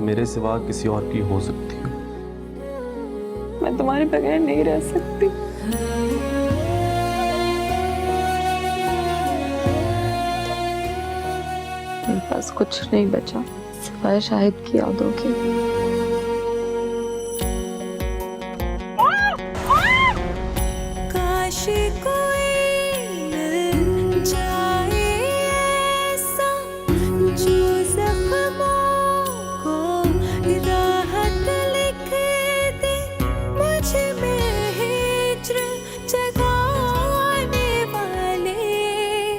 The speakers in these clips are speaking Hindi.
मेरे सिवा किसी और की हो सकती हो। मैं तुम्हारे बगैर नहीं रह सकती। मेरे पास कुछ नहीं बचा सिवाय शाहिद की यादों की। काश कोई मिल जाए ऐसा जो जख्मों को राहत लिख दे, मुझ में हिज्र जगाने वाले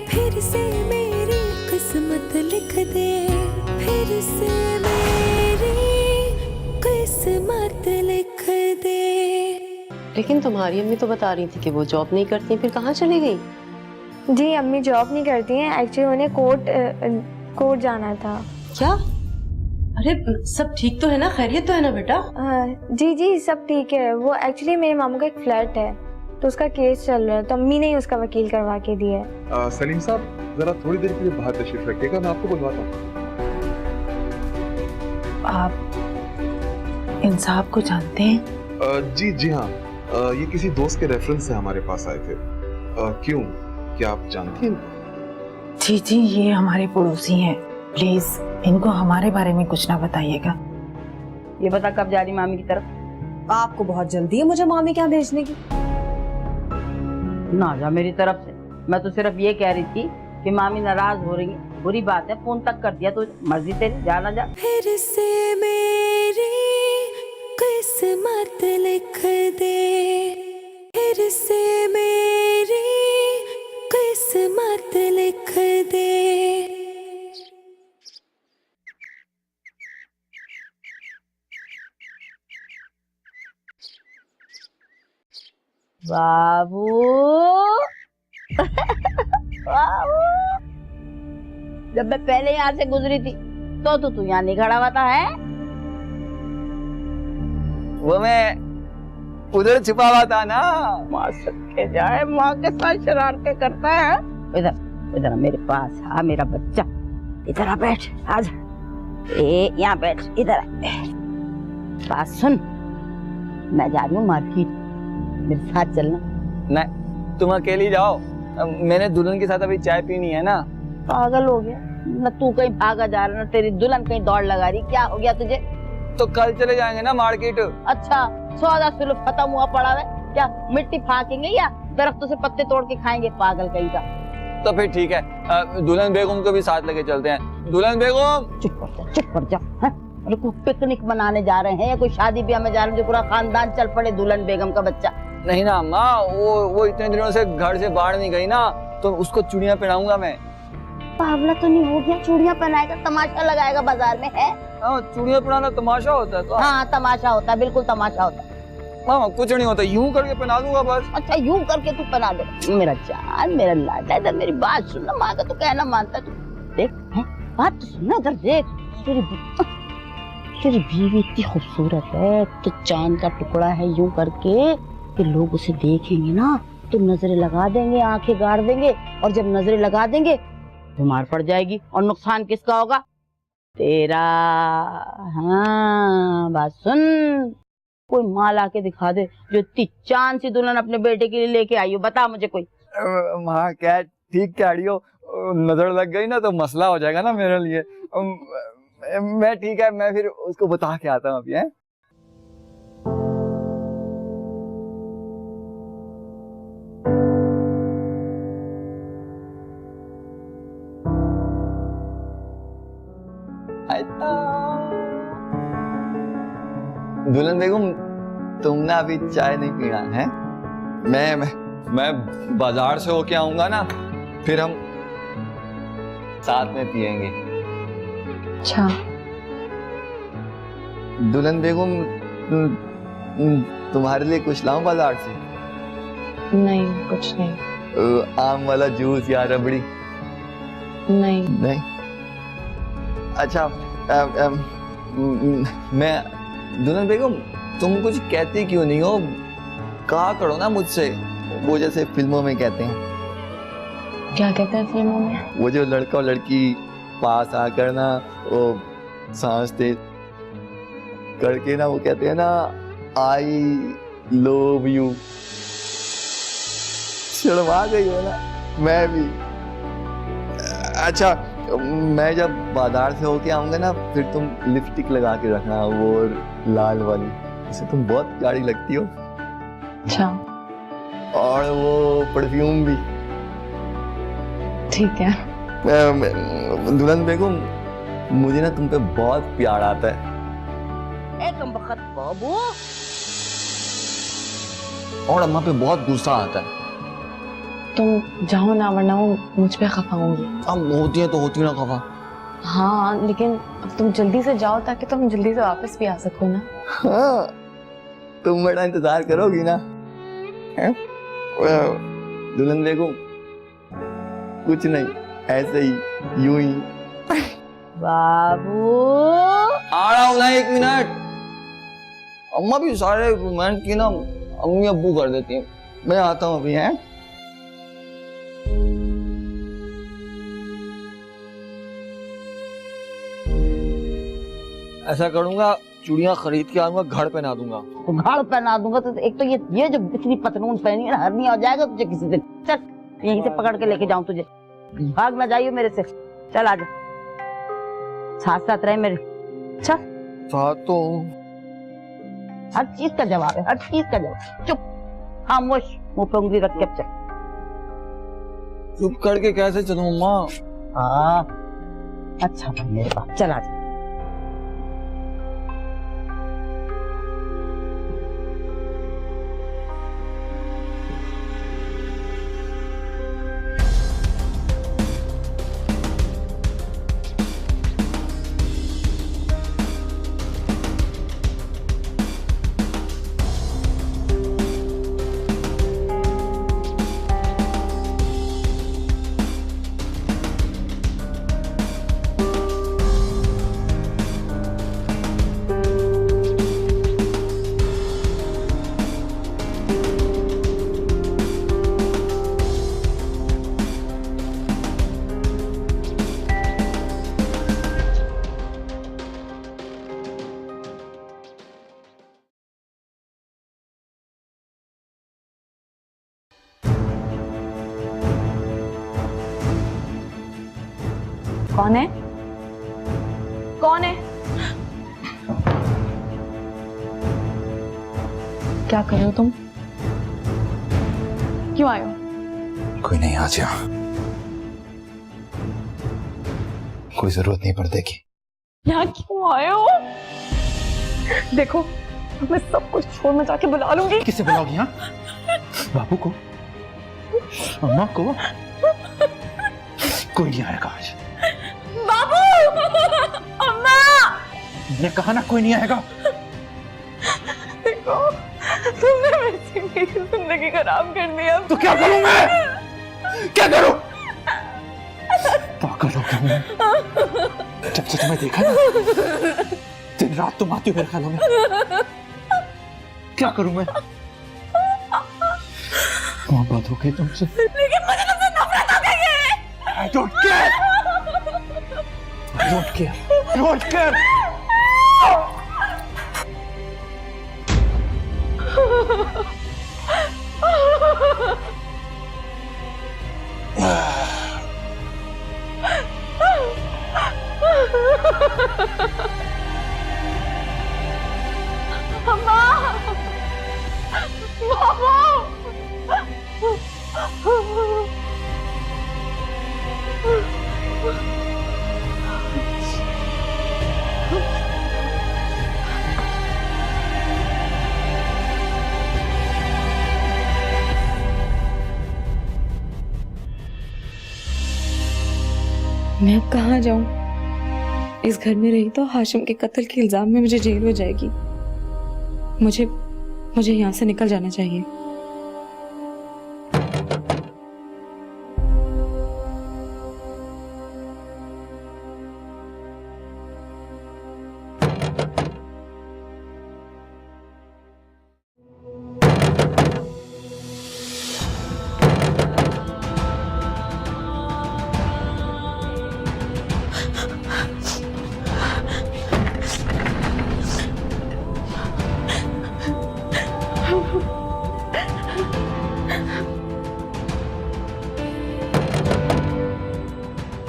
फिर से मेरी किस्मत लिख दे, फिर से मेरी किस्मत लिख दे। लेकिन तुम्हारी अम्मी तो बता रही थी कि वो जॉब नहीं करती, फिर कहाँ चली गई? जी अम्मी जॉब नहीं करती हैं, एक्चुअली उन्हें कोर्ट जाना था। क्या? अरे सब ठीक तो है ना, खैरियत तो है ना बेटा? जी सब ठीक है। वो एक्चुअली मेरे मामू का एक फ्लैट है तो उसका केस चल रहा है, तो अम्मी ने ही उसका वकील करवा के दिया है। सलीम साहब जरा थोड़ी देर के लिए बाहर तशरीफ रखिएगा, मैं आपको बुलवाता हूँ। आप इन साहब को जानते हैं? जी हाँ, ये किसी दोस्त के रेफरेंस से हमारे पास आए थे। क्यों, क्या आप जानती हैं? जी ये हमारे पड़ोसी हैं, प्लीज इनको हमारे बारे में कुछ ना बताइएगा। ये बता कब जा रही मामी की तरफ? आपको बहुत जल्दी है मुझे मामी के यहाँ भेजने की। ना जा मेरी तरफ से, मैं तो सिर्फ ये कह रही थी कि मामी नाराज हो रही है, बुरी बात है, फोन तक कर दिया तो मर्जी तेरी, जाना जा। फिर से मेरी किस्मत लिख दे, फिर से मेरी किस्मत लिख दे। बाबू बाबू, जब मैं पहले यहाँ से गुजरी थी तो तू यहाँ नहीं खड़ा हुआ था है? वो मैं उधर छुपा हुआ था ना। माँ सके जाए, माँ के साथ शरारतें करता है। इधर इधर मेरे पास आ मेरा बच्चा, इधर आ बैठ, आजा, यहाँ बैठ, इधर आ। बात सुन, मैं जा रही हूँ मार्केट, मेरे साथ चलना। नहीं, तुम अकेली जाओ, मैंने दुल्हन के साथ अभी चाय पीनी है ना। पागल हो गया न, तू कहीं भागा जा रहा, ना तेरी दुल्हन कहीं दौड़ लगा रही, क्या हो गया तुझे? तो कल चले जाएंगे ना मार्केट। अच्छा, सौदा सुलभ खत्म हुआ पड़ा है क्या? मिट्टी फाकेंगे या दरख्तों से पत्ते तोड़ के खाएंगे, पागल कहीं का। तो फिर ठीक है, दुल्हन बेगम को भी साथ लेके चलते हैं। दुल्हन बेगम चुप कर जा। अरे कोई पिकनिक मनाने जा रहे हैं या कोई शादी ब्याह में जा रहे हैं जो पूरा खानदान चल पड़े दुल्हन बेगम का बच्चा? नहीं ना अम्मा, वो इतने दिनों से घर से बाहर नहीं गई ना, तो उसको चूड़ियां पहनाऊंगा मैं। पागला तो नहीं हो गया? चूड़ियां पहनाएगा, तमाशा लगाएगा बाजार में है? चूड़ियां पहनाना तमाशा होता है तो? हाँ तमाशा होता है, बिल्कुल तमाशा होता है। मामा कुछ नहीं होता, यूं करके पहना दूंगा बस। अच्छा यूं करके तू पहना दे? मेरा जान, मेरा लाडा, इधर मेरी बात सुन ना, माँ का तो कहना मानता तू। देख है, बात तो सुन ना, इधर देख, तेरी बीवी इतनी खूबसूरत है तो चांद का टुकड़ा है, यूं करके कि लोग उसे देखेंगे ना तो नजरें लगा देंगे, आंखें गाड़ देंगे, और जब नजरें लगा देंगे बीमार पड़ जाएगी, और नुकसान किसका होगा? तेरा। हाँ बात सुन, कोई माल आके दिखा दे जो इतनी चांद सी दुल्हन अपने बेटे के लिए लेके आई हो, बता मुझे कोई। माँ क्या ठीक कह रही हो, नजर लग गई ना तो मसला हो जाएगा ना मेरे लिए। मैं ठीक है, मैं फिर उसको बता के आता हूँ अभी। है दुल्हन बेगम, तुमने अभी चाय नहीं पीना है? मैं बाजार से होके आऊंगा ना, फिर हम साथ में पियेंगे। अच्छा दुल्हन बेगम, तुम्हारे लिए कुछ लाऊं बाजार से? नहीं, कुछ नहीं। आम वाला जूस या रबड़ी? नहीं। अच्छा, मैं दुल्हन बेगम, तुम कुछ कहती क्यों नहीं हो? कहा करो ना मुझसे, वो जैसे फिल्मों में कहते हैं। क्या कहते हैं फिल्मों में? वो जो लड़का और लड़की पास आकर ना वो सांस दे, करके ना वो कहते हैं ना आई लव यू, शर्मा गई हो ना। मैं भी। अच्छा, मैं जब बाजार से होके आऊंगा ना फिर तुम लिपस्टिक लगा के रखना, वो लाल वाली, इसे तुम बहुत प्यारी लगती हो। अच्छा और वो परफ्यूम भी। ठीक है। दुल्हन बेगम, मुझे ना तुम पे बहुत प्यार आता है। एक वक्त बाबू, और अम्मा पे बहुत गुस्सा आता है। तुम जाओ ना, वरना वो मुझ पे खफा होंगी। अब होती है तो होती ना खफा। हाँ लेकिन अब तुम जल्दी से जाओ ताकि तुम जल्दी से वापस भी आ सको ना। हाँ, तुम मेरा इंतजार करोगी ना? दुल्हन बेगम, कुछ नहीं, ऐसे ही, यूं ही। बाबू आ रहा हूँ ना, 1 मिनट। अम्मा भी सारे रोमांस की ना अम्मी अब्बू कर देती हैं। मैं आता हूँ अभी। हैं? ऐसा करूंगा, चूड़ियां खरीद के आऊंगा, घर पहना दूंगा। तो घर पहना दूंगा तो एक तो ये जो इतनी पतलून पहनी है ना, हरनी हो जाएगा तुझे किसी दिन। चल यहीं से पकड़ के लेके जाऊं तुझे, भाग ना जाइयो मेरे से। चल आजा, साथ साथ रहे मेरे। चल, साथ तो हर चीज का जवाब है, हर चीज का जवाब। चुप, खामोश, मुंह पे उंगली रख के चल। चुप करके कैसे चलूं अम्मा? हाँ अच्छा भाई मेरे पास, चल आजा। कौन है? कौन है? क्या कर रहे हो तुम? क्यों आए हो? कोई नहीं, आ जा। कोई जरूरत नहीं पर्दे की। यहाँ क्यों आए हो? देखो मैं सब कुछ छोड़ मैं जाके बुला लूंगी। किसे बुलाओगी? हाँ, बाबू को, अम्मा को? कोई नहीं आएगा आज। बाबू, अम्मा, मैंने कहा ना कोई नहीं आएगा। देखो तुमने मेरी जिंदगी खराब कर दिया। तो क्या करूं मैं? क्या करूं? पागल हो गया मैं। जब से तुम्हें देखा ना, दिन रात तुम आती हो मेरे ख्यालों में। क्या करूं मैं? मोहब्बत हो गई तुमसे, लेकिन मुझे तुमसे नफरत हो गई है। I don't care. I don't care. I don't care. अम्मा, बाबू, मैं अब कहाँ जाऊं? इस घर में रही तो हाशिम के कत्ल के इल्जाम में मुझे जेल हो जाएगी। मुझे यहाँ से निकल जाना चाहिए।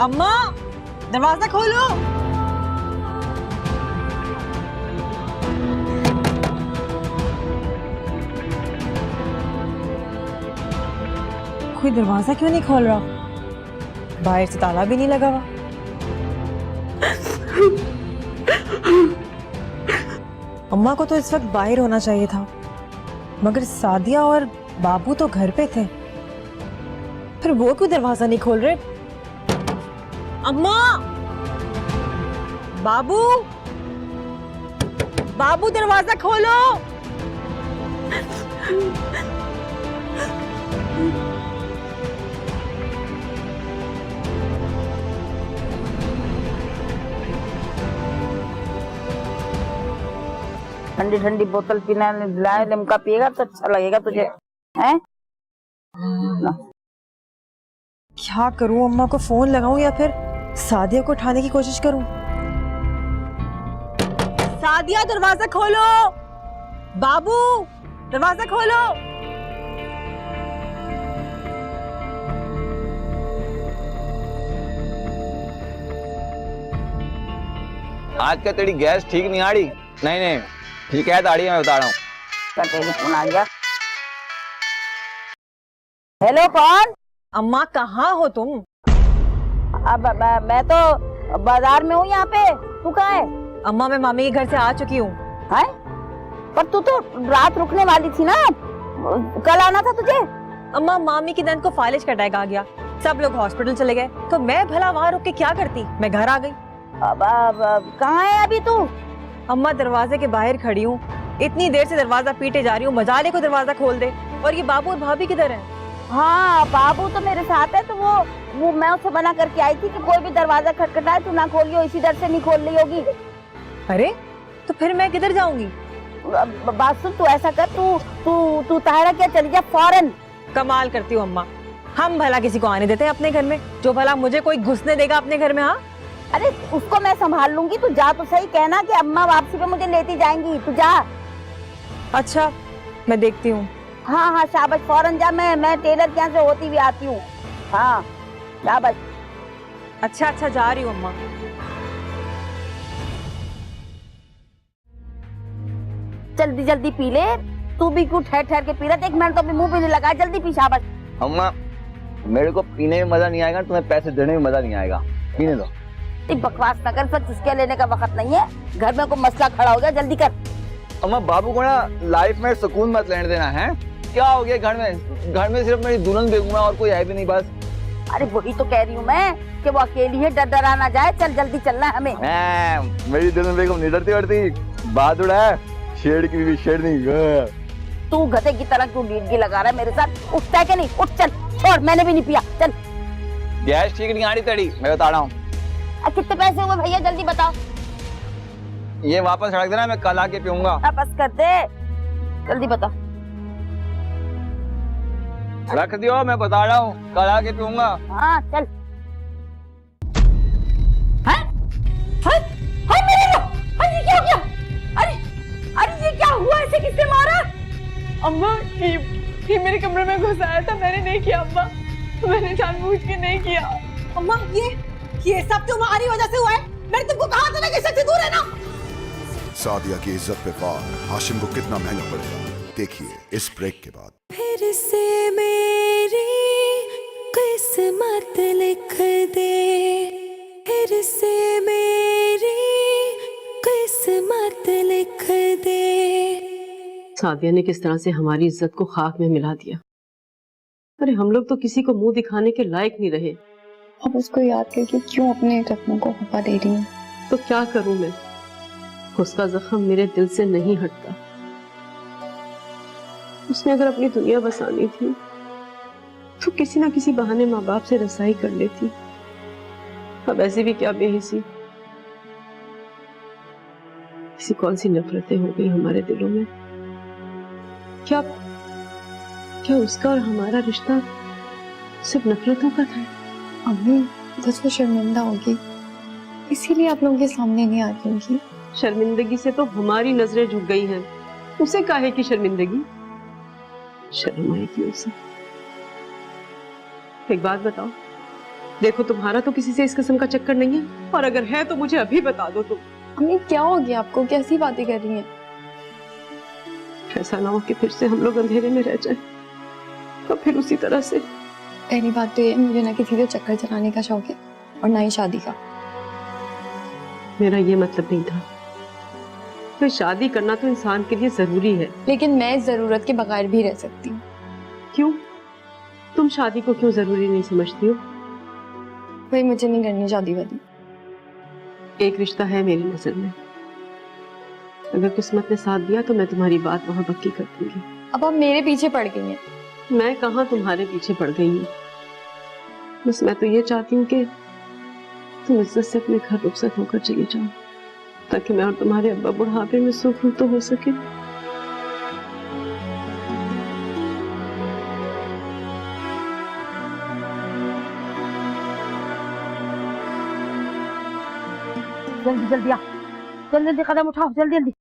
अम्मा दरवाजा खोलो। कोई दरवाजा क्यों नहीं खोल रहा? बाहर से ताला भी नहीं लगा हुआ। अम्मा को तो इस वक्त बाहर होना चाहिए था, मगर सादिया और बाबू तो घर पे थे। फिर वो क्यों दरवाजा नहीं खोल रहे? अम्मा, बाबू, बाबू दरवाजा खोलो। ठंडी ठंडी बोतल पीना दिलाए, लिमका पिएगा तो अच्छा लगेगा तुझे, हैं? क्या करूं? अम्मा को फोन लगाऊं या फिर सादिया को उठाने की कोशिश करूं? सादिया दरवाजा खोलो। बाबू दरवाजा खोलो। आज का तेरी गैस ठीक नहीं आ रही? नहीं नहीं ठीक है, ताड़ी मैं बता रहा हूँ। टेलीफोन आ गया। हेलो कौन? अम्मा कहाँ हो तुम? अब मैं तो बाजार में हूँ यहाँ पे। तू कहाँ है? अम्मा मैं मामी के घर से आ चुकी हूँ। हैं? पर तू तो रात रुकने वाली थी ना, कल आना था तुझे। अम्मा मामी की नंद को फालिज का अटैक आ गया, सब लोग हॉस्पिटल चले गए, तो मैं भला वहाँ रुक के क्या करती? मैं घर आ गई। अब कहाँ है अभी तू? अम्मा दरवाजे के बाहर खड़ी हूँ, इतनी देर से दरवाजा पीटे जा रही हूँ, मजाले को दरवाजा खोल दे। और ये बाबू और भाभी किधर हैं? हाँ बाबू तो मेरे साथ है, तो वो मैं उससे मना करके आई थी कि कोई भी दरवाजा खटखटाए तू ना खोलियो, इसी डर से नहीं खोल रही होगी। अरे तो फिर मैं किधर जाऊंगी? बात सुन, तू ऐसा कर, तू ताहिरा क्या चली जा फौरन। कमाल करती हूँ अम्मा, हम भला किसी को आने देते हैं अपने घर में, जो भला मुझे कोई घुसने देगा अपने घर में? हाँ अरे उसको मैं संभाल लूंगी, तू जा तो सही। कहना कि अम्मा वापसी पे मुझे लेती जाएंगी, तू जा। अच्छा मैं देखती हूँ। हाँ हाँ शाबाश, फौरन जा। मैं टेलर के यहाँ से होती हुई आती हूँ। हाँ शाबाश। अच्छा अच्छा जा रही हूँ अम्मा। जल्दी जल्दी पी ले, तू भी क्यों ठहर ठहर के पी रहा? 1 मिनट तो अभी मुंह भी नहीं लगा, जल्दी पी। शाबाश। अम्मा मेरे को पीने में मजा नहीं आएगा, तुम्हें पैसे देने में मजा नहीं आएगा, पीने दो। बकवास न कर, सब चुस्कियां लेने का वक्त नहीं है। घर में कोई मसला खड़ा हो गया, जल्दी कर। अम्मा बाबू को ना लाइफ में सुकून मत लेने देना है। क्या हो गया घर में सिर्फ मेरी दुल्हन बेगम और कोई है भी नहीं बस। अरे वही तो कह रही हूँ मैं कि वो अकेली है, डर डरा ना जाए। चल जल्दी चलना है हमें। मेरी दुल्हन बेगम नहीं डरती वरती, बहादुर है, शेर की भी शेर नहीं। तू गधे की तरह क्यों लीडगी लगा रहा है मेरे साथ? उठता है कि नहीं? उठ चल। छोड़, मैंने भी नहीं पिया, चल। गैस ठीक नहीं आ रही तेरी, मैं बता रहा हूँ। कितने पैसे हुए भैया, जल्दी बताओ। ये वापस रख देना, मैं कल आके पीऊंगा। बस कर दे, जल्दी बता। रख दियो, मैं बता रहा हूँ, कल आके पीऊंगा। हाँ चल। ये क्या हो गया? अरे ये क्या हुआ? ऐसे किसने मारा? अम्मा ये मेरे कमरे में घुस आया था, मैंने नहीं किया अम्मा, मैंने जानबूझ के नहीं किया। अम्मा ये सब तुम्हारी वजह से हुआ है। मैंने तुमको कहा था ना कि इससे दूर रहना। सादिया की इज्जत पे वार हाशिम को कितना महंगा पड़ेगा, देखिए इस ब्रेक के बाद। फिर से मेरी किस्मत लिख दे, फिर से मेरी किस्मत लिख दे। सादिया ने किस तरह से हमारी इज्जत को खाक में मिला दिया। अरे हम लोग तो किसी को मुंह दिखाने के लायक नहीं रहे। अब उसको याद करके क्यों अपने जख्मों को खपा दे रही हूँ? तो क्या करूं मैं, उसका जख्म मेरे दिल से नहीं हटता। उसने अगर अपनी दुनिया बसानी थी तो किसी ना किसी बहाने माँ बाप से रसाई कर लेती। अब ऐसे भी क्या बेहिसी, किसी कौन सी नफरतें हो गई हमारे दिलों में। क्या उसका और हमारा रिश्ता सिर्फ नफरतों का था? अम्मी बस वो शर्मिंदा होगी, इसीलिए आप लोगों के सामने नहीं आती होगी। शर्मिंदगी से तो हमारी नजरें झुक गई हैं, उसे काहे की शर्मिंदगी? शर्म आएगी उसे। एक बात बताओ, देखो तुम्हारा तो किसी से इस किस्म का चक्कर नहीं है, और अगर है तो मुझे अभी बता दो तुम। अम्मी क्या हो गया आपको, कैसी बातें कर रही हैं? ऐसा ना हो कि फिर से हम लोग अंधेरे में रह जाएं, तो फिर उसी तरह से। पहली बात तो ये, मुझे ना किसी को चक्कर चलाने का शौक है और ना ही शादी का। मेरा ये मतलब नहीं था। तो शादी करना तो इंसान के लिए जरूरी है, लेकिन मैं जरूरत के बगैर भी रह सकती हूँ। क्यों? तुम शादी को क्यों जरूरी नहीं समझती हो? भाई मुझे नहीं करनी शादी वादी। एक रिश्ता है मेरी नजर में, अगर किस्मत ने साथ दिया तो मैं तुम्हारी बात वहां पक्की कर दूंगी। अब आप मेरे पीछे पड़ गई हैं। मैं कहाँ तुम्हारे पीछे पड़ गई हूँ, बस मैं तो ये चाहती हूँ कि तुम इज्जत से अपने घर रुखसत होकर चली जाओ, ताकि मैं और तुम्हारे अब्बा बुढ़ापे में सुख तो हो सके। जल्दी जल्दी आ, जल्दी जल्दी कदम उठाओ, जल्दी जल्दी।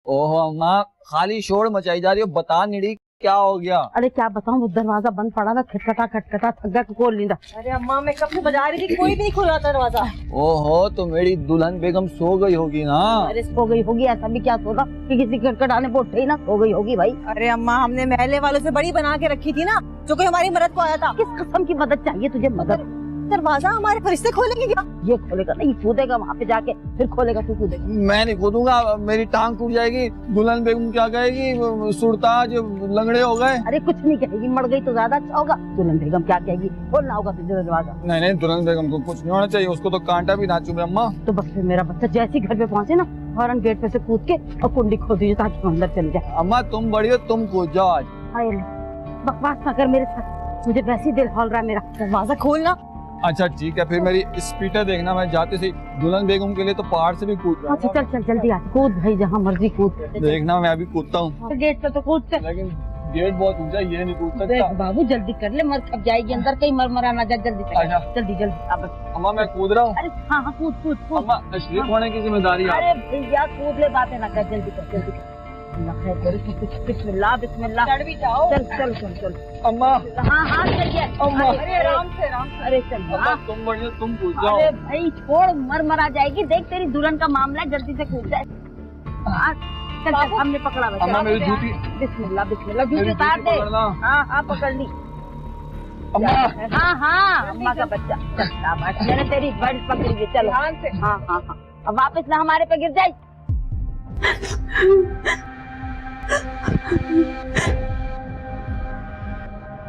ओहो अम्मा, खाली शोर मचाई जा रही हो, बता नहीं रही क्या हो गया? अरे क्या बताऊं, वो दरवाजा बंद पड़ा था, खटखटा थक गया, खोल नहीं रहा। अरे अम्मा मैं कब से बजा रही थी, कोई भी नहीं खोल रहा था दरवाजा। ओहो, तो मेरी दुल्हन बेगम सो गई होगी ना? अरे सो गई होगी, ऐसा भी क्या सोचा कि किसी खटखटाने पे उठे ही ना, सो गई होगी भाई। अरे अम्मा हमने महल्ले वालों से बड़ी बना के रखी थी ना, जो कोई हमारी मदद को आया था। किस किस्म की मदद चाहिए तुझे? मदद? दरवाजा हमारे फरिश्ते खोलेंगे क्या? ये खोलेगा नहीं, कूदेगा वहाँ पे जाके, फिर खोलेगा तू कूदेगा। मैं नहीं कूदूंगा, मेरी टांग टूट जाएगी। दुल्हन बेगम क्या कहेगी? सुरताज लंगड़े हो गए। अरे कुछ नहीं कहेगी, मर गई तो ज्यादा अच्छा होगा। दुल्हन बेगम क्या कहेगी? खोलना होगा तुझे दरवाजा। नहीं नहीं, दुल्हन बेगम को कुछ नहीं होना चाहिए, उसको तो कांटा भी ना चुभे अम्मा। तो बस फिर मेरा बच्चा जैसे घर पे पहुँचे ना, फौरन गेट पे से कूद के और कुंडी खोल दीजिए ताकि अंदर चले जाए। अम्मा तुम बड़ी हो, तुम कूद जाओ आज। बकवास ना कर मेरे साथ, मुझे वैसे ही दिल हौल रहा है मेरा। दरवाजा खोलना। अच्छा ठीक है, फिर मेरी स्पीटर देखना, मैं जाते से दुल्हन बेगम के लिए तो पहाड़ से भी कूद अच्छा चल चल जल्दी आ, कूद भाई, जहाँ मर्जी कूद। देखना मैं अभी कूदता हूँ। गेट पे तो कूद चल। लेकिन गेट बहुत ऊंचा, ये नहीं कूद सकता। देख बाबू जल्दी कर ले, मर खप जाएगी अंदर, कहीं मरमरा ना जा। जल्दी अच्छा। जल्दी जल्दी अब। अम्मा मैं कूद रहा हूँ। अरे हाँ हाँ कूद कूद कूद। अम्मा तशरीफ होने की जिम्मेदारी है। अरे भैया कूद ले, बातें ना कर, जल्दी कर जल्दी कर। बिस्मिल्लाह बिस्मिल्लाह। चढ़ भी जाओ। चल चल चल चल। अम्मा हाँ हाँ सही है। अम्मा। अरे आराम से आराम से। अरे चल। अम्मा तुम बढ़िया, तुम कूद जाओ। अरे भाई छोड़, मरा जाएगी। देख तेरी दुल्हन का मामला है, जल्दी से कूद जाए। चल चल, हमने पकड़ा बच्चा। अम्मा मेरी जूती। बिस्मिल्लाह बिस्मिल्लाह, जूती उतार दे। हाँ हाँ पकड़ ली। अम्मा। हाँ हाँ अम्मा का बच्चा। चल शाबाश, मैंने तेरी बेल्ट पकड़ी है। चलो हाँ हाँ हाँ, अब वापस ना हमारे पे गिर जाए।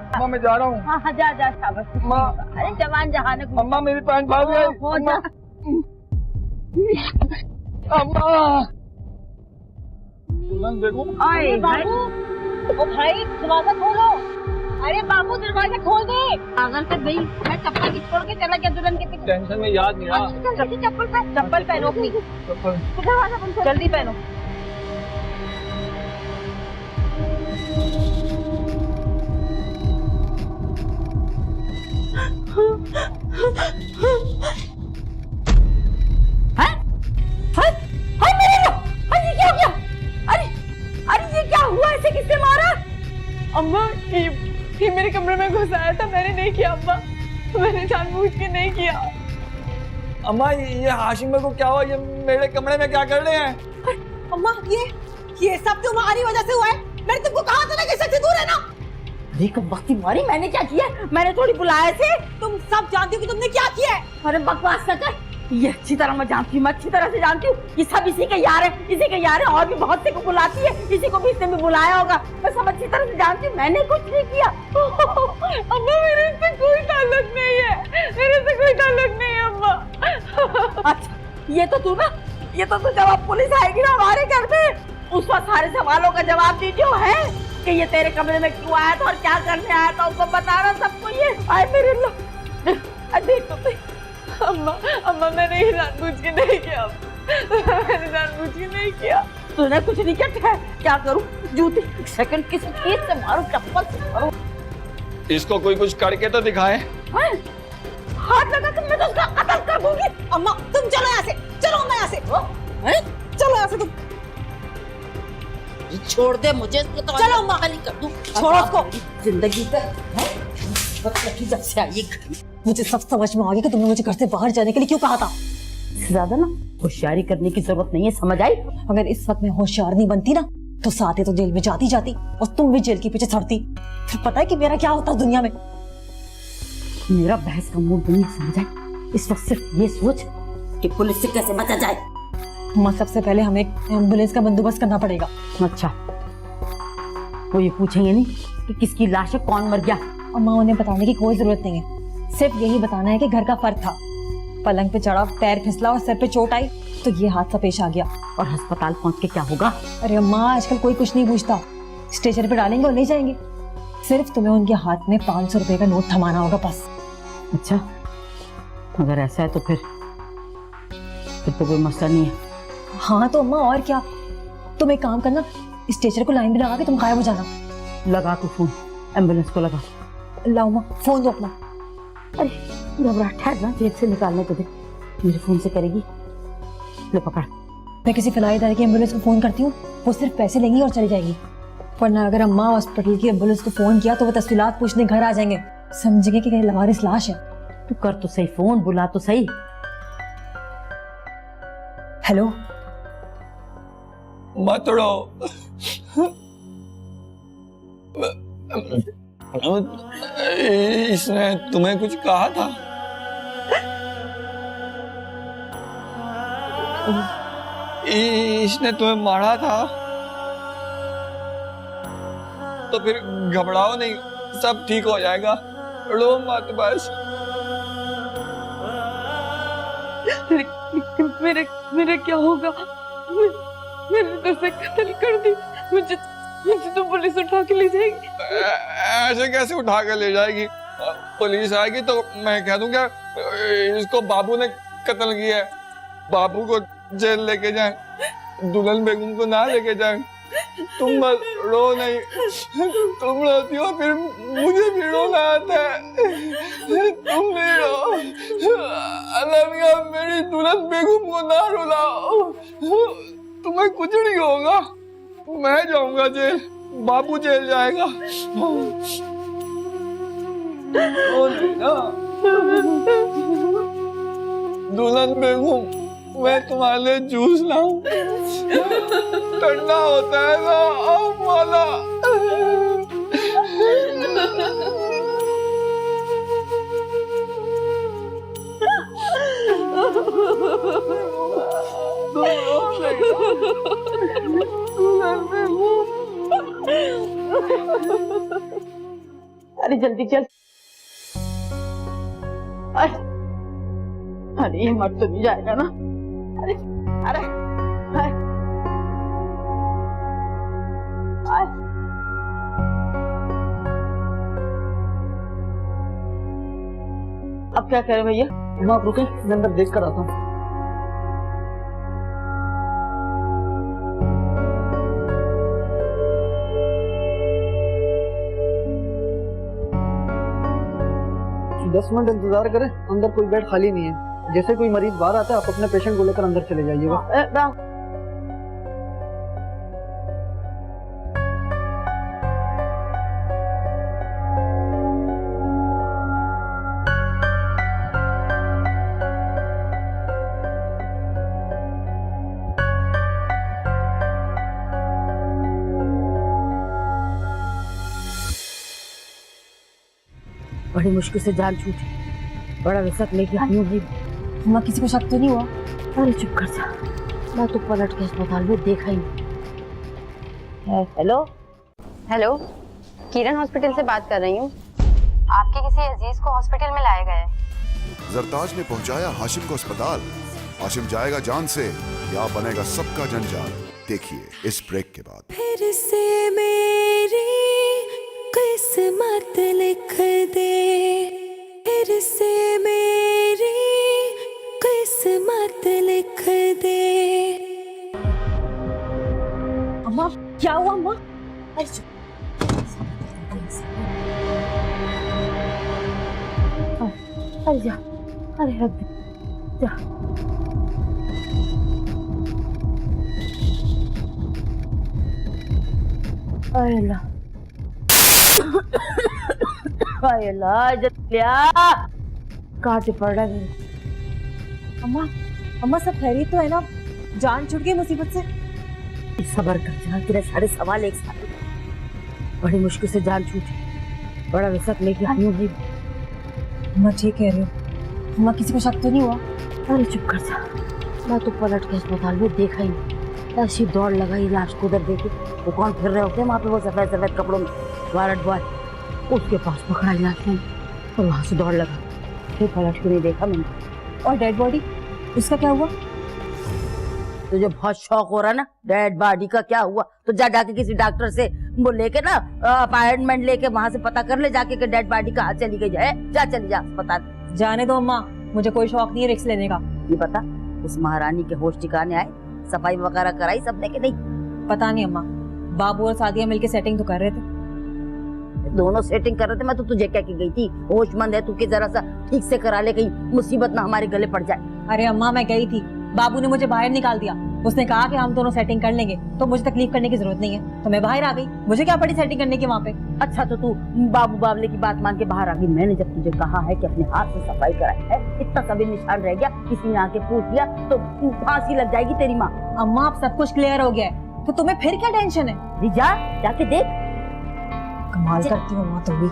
अम्मा मैं जा रहा हूँ। हाँ हाँ जा जा, शाबाश। अरे जवान जहान। अम्मा मेरी पैंट भाग गई। हो जा। अम्मा दुल्हन बेगम। अरे बाबू, ओ भाई दरवाजा खोलो। अरे बाबू दरवाजा खोल दे। पागल कर गई, मैं चप्पल की छोड़ के चला गया दुल्हन के पीछे। टेंशन में याद नहीं रहा। जल्दी चप्पल पहनो अपनी। दरवाजा बंद कर। जल्दी पहनो। अम्मा ये मेरे कमरे में घुस आया था, मैंने नहीं किया अम्मा, मैंने जानबूझ के नहीं किया। अम्मा ये हाशिम भाई को क्या हुआ? ये मेरे कमरे में क्या कर रहे हैं? अम्मा ये सब तुम्हारी वजह से हुआ है। मैंने तुमको कहा था ना कि सबसे दूर है ना। अरे कब वक्ती मारी, मैंने क्या किया? मैंने थोड़ी बुलाया थे। तुम सब जानती हो कि तुमने क्या किया है। अरे बकवास कर। ये अच्छी तरह मैं जानती हूँ, मैं अच्छी तरह से जानती हूँ। ये सब इसी के यार है, इसी के यार है। और भी बहुत से को बुलाती है, इसी को भी इसने भी बुलाया होगा। मैं सब अच्छी तरह से जानती हूँ, मैंने कुछ नहीं किया। अम्मा मेरे से कोई ताल्लुक नहीं है, मेरे से कोई ताल्लुक नहीं है अम्मा। अच्छा ये तो तू ना, ये तो तू जब पुलिस आएगी ना हमारे घर में, उस वक्त सारे सवालों का जवाब दीजिए है कि ये तेरे कमरे में क्यों आया था और क्या करने आया था, उसको बताना सबको। ये आए मेरे लोग। देख तो अम्मा मैंने ये जानबूझ के नहीं किया, मैंने जानबूझ के नहीं किया। तूने कुछ नहीं किया? क्या करूं? जूती सेकंड किसी चीज से मारूं, चप्पल से मारूं? इसको कोई कुछ करके तो दिखाए। हाथ लगा कर मैं तो उसका कत्ल कर दूंगी। अम्मा तुम चलो यहाँ से, चलो अम्मा यहाँ से। चलो यहाँ से तुम। छोड़ दे मुझे, तो चलो अम्मा। खाली कर दूं। छोड़ो उसको। जिंदगी का जब से आई मुझे सब समझ में आ गया कि तुमने मुझे घर से बाहर जाने के लिए क्यों कहा था। ज्यादा ना होशियारी करने की जरूरत नहीं है, समझ आई? अगर इस वक्त मैं होशियार नहीं बनती ना तो साथ ही तो जेल में जाती और तुम भी जेल के पीछे सड़ती। फिर पता है कि मेरा क्या होता दुनिया में। मेरा बहस का मूड नहीं, समझ आई? इस वक्त सिर्फ ये सोच कि पुलिस से कैसे बचा जाए। अम्मा सबसे पहले हमें एम्बुलेंस का बंदोबस्त करना पड़ेगा। अच्छा, वो ये पूछेंगे नहीं कि किसकी लाश है, कौन मर गया? अम्मा उन्हें बताने की कोई जरूरत नहीं है, सिर्फ यही बताना है कि घर का फर्क था, पलंग पे चढ़ा, पैर फिसला और सर पे चोट आई तो ये हादसा पेश आ गया। और अस्पताल पहुंच के क्या होगा? अरे अम्मा आजकल कोई कुछ नहीं पूछता, स्टेशन पे डालेंगे और ले जाएंगे। सिर्फ तुम्हें उनके हाथ में 500 रुपए का नोट थमाना होगा बस। अच्छा, अगर ऐसा है तो फिर तो कोई मसला नहीं है। हाँ तो अम्मा और क्या, तुम एक काम करना, इस टीचर को लाइन भी लगा के तुम गायब हो जाना। लगा तू फोन, एम्बुलेंस को लगा। लाओ माँ फोन दो अपना। अरे घबराहट है ना, जेब से निकालने तो दे, मेरे फोन से करेगी। ले पकड़। मैं किसी फलाही इदारे की एम्बुलेंस को फोन करती हूँ, वो सिर्फ पैसे लेंगी और चली जाएगी। वरना अगर अम्मा हॉस्पिटल की एम्बुलेंस को फोन किया तो वो तफसीलात पूछने घर आ जाएंगे, समझेंगे कि कहीं लवारिस लाश है। तू कर तो सही फोन, बुला तो सही। हेलो मत रो, इसने तुम्हें कुछ कहा था? इसने तुम्हें मारा था? तो फिर घबराओ नहीं, सब ठीक हो जाएगा, रो मत बस। मेरा क्या होगा? मैंने तो उसे कत्ल कर दी, मुझे तो पुलिस उठा के ले जाएगी। ऐसे कैसे उठा के ले जाएगी? पुलिस आएगी तो मैं कह दूंगा इसको बाबू ने कत्ल किया है, बाबू को जेल लेके जाएं, दुल्हन बेगम को ना लेके जाएं। तुम मत रो, नहीं तुम रोती हो फिर मुझे भी रोना आता है। तुम नहीं रो, अलविया मेरी दुल्हन बेगम को ना रुलाओ, तुम्हें कुछ नहीं होगा। मैं जाऊंगा जेल, बाबू जेल जाएगा। दुल्हन बेगम, मैं तुम्हारे लिए जूस लाऊं? ठंडा होता है ना, आओ माला। अरे जल्दी चल। अरे ये मर तो नहीं जाएगा ना? अरे अरे अब क्या करें भैया? आप रुके, मैं अंदर देख कर आता हूँ। दस मिनट इंतजार करें, अंदर कोई बेड खाली नहीं है। जैसे कोई मरीज बाहर आता है आप अपने पेशेंट को लेकर अंदर चले जाइएगा। बड़ी मुश्किल से जान छूटी, बड़ा रिस्क लेके आई हूँ भाई। अम्मा किसी को शक तो नहीं हुआ? अरे चुप कर जा, मैं तो पलट के अस्पताल में देखा ही नहीं। हेलो हेलो, किरण हॉस्पिटल से बात कर रही हूँ। आपके किसी अजीज को हॉस्पिटल में लाया गया है। जरताज ने पहुंचाया हाशिम को अस्पताल। हाशिम जाएगा जान से या बनेगा सबका जंजाल, देखिए इस ब्रेक के बाद। फिर से मेरी किस्मत लिख दे, फिर से मेरी किस्मत लिख दे। अम्मा क्या हुआ अम्मा? अरे जा, अरे रख दे जा। अरे अल्लाह, अरे अल्लाह, जल्दी आ। अरे अल्लाह, अरे अल्लाह, अरे अल्लाह, अरे अल्लाह, अरे अल्लाह, अरे अल्लाह, अरे अल्लाह, अरे अल्लाह, अरे अल्लाह, अरे अल्लाह, अरे अल्लाह, अरे अल्लाह, अरे अल्लाह, अरे अल्लाह, अरे अल्लाह, अरे अल्लाह, अल्लाह, अल्लाह, अल्लाह, काटे पड़ रहा है। अम्मा, अम्मा सब खैरियत तो है ना? जान छूट गई मुसीबत से? सबर कर जा, तेरे सारे सवाल एक साथ। बड़ी मुश्किल से जान छूटी, बड़ा विसक लेके आई हूँ। अम्मा ठीक कह रही हो। अम्मा किसी को शक तो नहीं हुआ? अरे चुप कर जा, मैं तो पलट के अस्पताल में देखा ही नहीं। ऐसी दौड़ लगाई लाश को उधर देखे, वो कौन फिर रहे होते वहाँ पे, वो सफेद सफेद कपड़ों में वारंट बॉय, उसके पास पकड़ाई लाश में और वहाँ से दौड़ लगा। फिर पलट के नहीं देखा मैंने। और डेड बॉडी, उसका क्या हुआ? तुझे बहुत शौक हो रहा ना डेड बॉडी का क्या हुआ, तो जा जाके किसी डॉक्टर से वो लेके ना अपॉइंटमेंट लेके वहाँ से पता कर ले जाके कि डेड बॉडी कहाँ चली गई है। जा चली जा अस्पताल। जाने दो अम्मा, मुझे कोई शौक नहीं है रिस्क लेने का। ये पता उस महारानी के होश ठिकाने आए, सफाई वगैरह कराई सबने कि नहीं? पता नहीं अम्मा, बाबू और सादिया मिलके सेटिंग तो कर रहे थे। दोनों सेटिंग कर रहे थे, मैं तो तुझे क्या की गई थी, होशमंद है तू कि जरा सा ठीक से करा ले, कहीं मुसीबत ना हमारे गले पड़ जाए। अरे अम्मा मैं गई थी, बाबू ने मुझे बाहर निकाल दिया। उसने कहा कि हम दोनों सेटिंग कर लेंगे, तो मुझे तकलीफ करने की जरूरत नहीं है, तो मैं बाहर आ गई। मुझे क्या पड़ी सेटिंग करने की वहाँ पे। अच्छा तो तू बाबू बाबले की बात मान के बाहर आ गई। मैंने जब तुझे कहा है कि अपने हाथ से सफाई कराई है, इतना सा भी निशान रह गया, किसी ने आके पूछ लिया तो फांसी लग जाएगी तेरी माँ। अम्मा अब सब कुछ क्लियर हो गया है, तो तुम्हें फिर क्या टेंशन है? जा जाके देख। कमाल करती हूँ अम्मा तुम भी।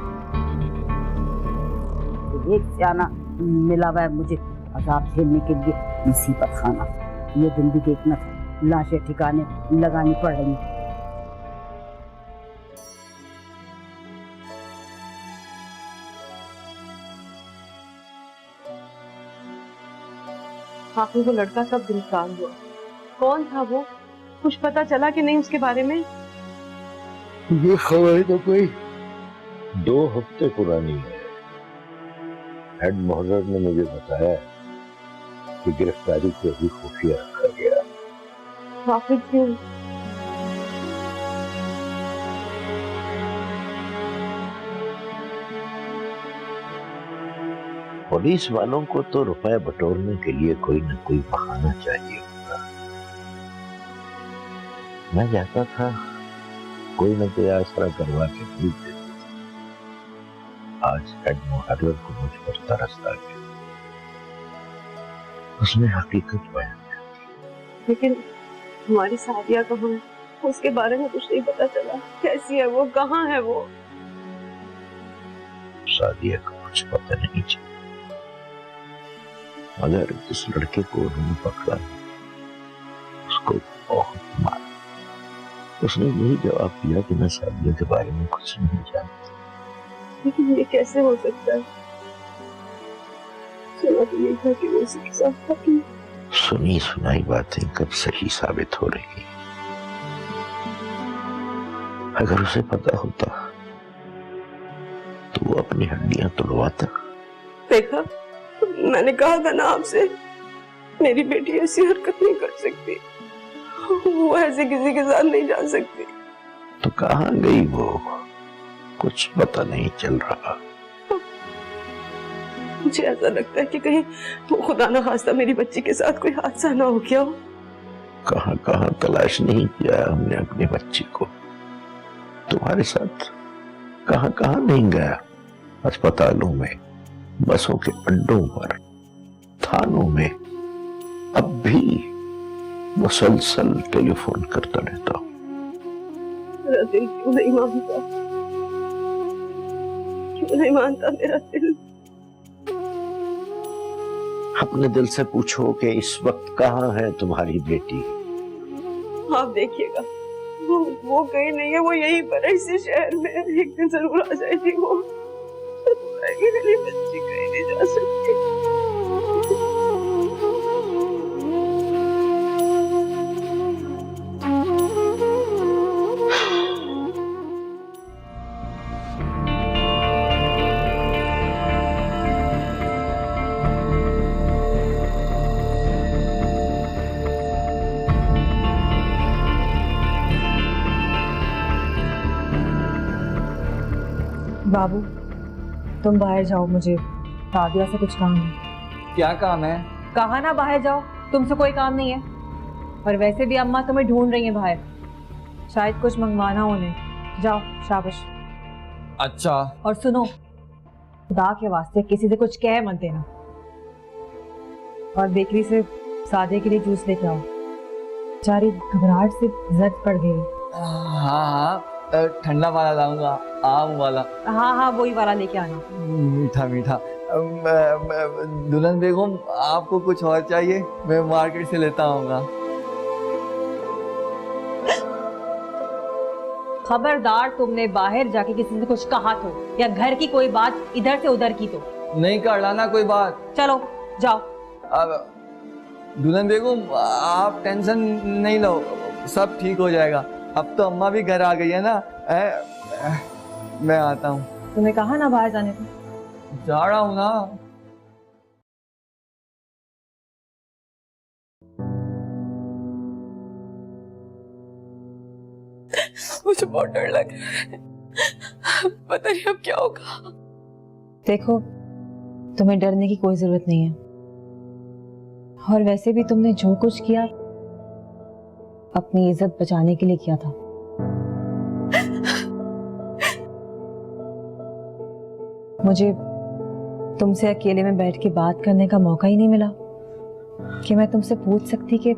एक सियाना मिला हुआ है मुझे अजाब झेलने के लिए, मुसीबत खाना। ये दिन भी देखना, लाशें ठिकाने लगानी पड़ रही है। आखिर वो लड़का कब गिरफ्तार हुआ? कौन था वो? कुछ पता चला कि नहीं उसके बारे में? ये खबर तो कोई 2 हफ्ते पुरानी है। हेड मोहर्रर ने मुझे बताया कि गिरफ्तारी को भी खुफिया रखा गया। आखिर क्यों? पुलिस वालों को तो रुपए बटोरने के लिए कोई न कोई बहाना चाहिए होता। मैं जाता था, कोई न कोई आसरा करवा के भेज देते थे। आज हेड मुहर्रर को मुझ पर तरस आ गया, उसने हकीकत बयान कर दी। लेकिन हमारी सादिया कहाँ है? उसके बारे में कुछ नहीं पता चला। कैसी है वो, कहाँ है वो? सादिया को कुछ पता नहीं चला, मगर जिस लड़के को उन्होंने पकड़ा उसको बहुत मारा। उसने यही जवाब दिया कि मैं सादिया के बारे में कुछ नहीं जानता। लेकिन ये कैसे हो सकता है? सुना तो नहीं था कि वो उसी के साथ था। सुनी सुनाई बातें कब सही साबित हो रही। अगर उसे पता होता तो वो अपनी हड्डियां तोड़वाता। देखा, मैंने कहा था ना आपसे, मेरी बेटी ऐसी हरकत नहीं कर सकती। वो ऐसे किसी के साथ नहीं जा सकती। तो कहाँ गई वो? कुछ पता नहीं चल रहा। मुझे ऐसा लगता है कि कहीं वो खुदा ना खास्ता मेरी बच्ची के साथ कोई हादसा ना हो गया हो। कहाँ कहाँ तलाश नहीं किया हमने अपनी बच्ची को। तुम्हारे साथ कहाँ कहाँ नहीं गया। अस्पतालों में, बसों के अड्डों पर, थानों में, अब भी मुसलसल टेलीफोन करता रहता हूँ। मेरा दिल क्यों नहीं मानता? क्यों नहीं मानता मेरा दिल? अपने दिल से पूछो कि इस वक्त कहाँ है तुम्हारी बेटी। आप देखिएगा, वो कहीं नहीं है, वो यहीं पर है, इसी शहर में। एक दिन जरूर आ जाएगी वो। मेरी बच्ची कहीं नहीं जा सकती। बाबू तुम बाहर जाओ, मुझे सादिया से कुछ काम है। क्या काम है? कहा ना बाहर जाओ, तुमसे कोई काम नहीं है। और वैसे भी अम्मा तुम्हें ढूंढ रही है बाहर, शायद कुछ मंगवाना उन्हें। जाओ, शाबाश। अच्छा। और सुनो, खुदा के वास्ते किसी से कुछ कह मत देना। और बेकरी से सादे के लिए जूस लेके आओ। बेचारी घबराहट से जद पड़ गई। हाँ, ठंडा वाला लाऊंगा, आम वाला। हाँ वही वाला लेके आना। मीठा मीठा। दुल्हन बेगम, आपको कुछ और चाहिए? मैं मार्केट से लेता आऊंगा। खबरदार, तुमने बाहर जाके किसी से कुछ कहा तो या घर की कोई बात इधर से उधर की तो नहीं कर लाना कोई बात। चलो जाओ। दुल्हन बेगम, आप टेंशन नहीं लो, सब ठीक हो जाएगा। अब तो अम्मा भी घर आ गई है ना। मैं आता हूँ। तुम्हें कहा ना बाहर जाने को। जा रहा हूँ ना। मुझे बहुत डर लग रहा है, पता नहीं अब क्या होगा। देखो, तुम्हें डरने की कोई जरूरत नहीं है, और वैसे भी तुमने जो कुछ किया अपनी इज्जत बचाने के लिए किया था। मुझे तुमसे अकेले में बैठ के बात करने का मौका ही नहीं मिला कि मैं तुमसे पूछ सकती कि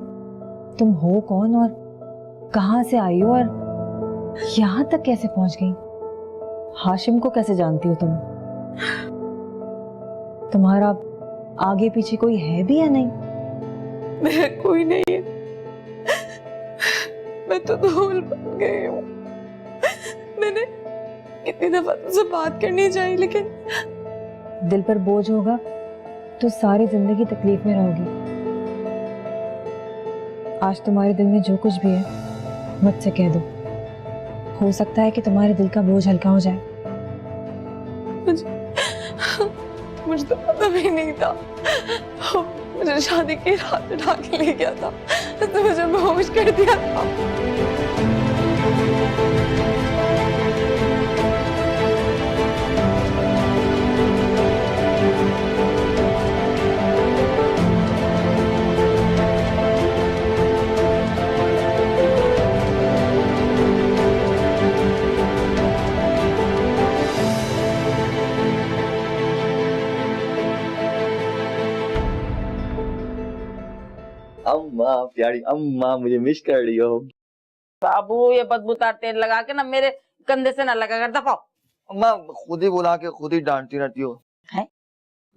तुम हो कौन और कहां से आई हो और यहां तक कैसे पहुंच गई। हाशिम को कैसे जानती हो तुम? तुम्हारा आगे पीछे कोई है भी या नहीं? मेरा कोई नहीं है, मैं तो धूल बन गई हूँ। मैंने कितनी दफा तुमसे बात करनी चाहिए, लेकिन दिल पर बोझ होगा तो सारी जिंदगी तकलीफ में रहोगी। आज तुम्हारे दिल में जो कुछ भी है मुझसे कह दो, हो सकता है कि तुम्हारे दिल का बोझ हल्का हो जाए। मुझे तो पता भी नहीं था, मुझे शादी की रात उठा के ले गया था तो मुझे बेहोश कर दिया था। अम्मा प्यारी अम्मा, मुझे मिस कर रही हो। बाबू, ये बदबूदार तेल लगा के ना मेरे कंधे से ना लगा कर, दफाओ। अम्मा खुद ही बुला के खुद ही डांटती रहती हो। है?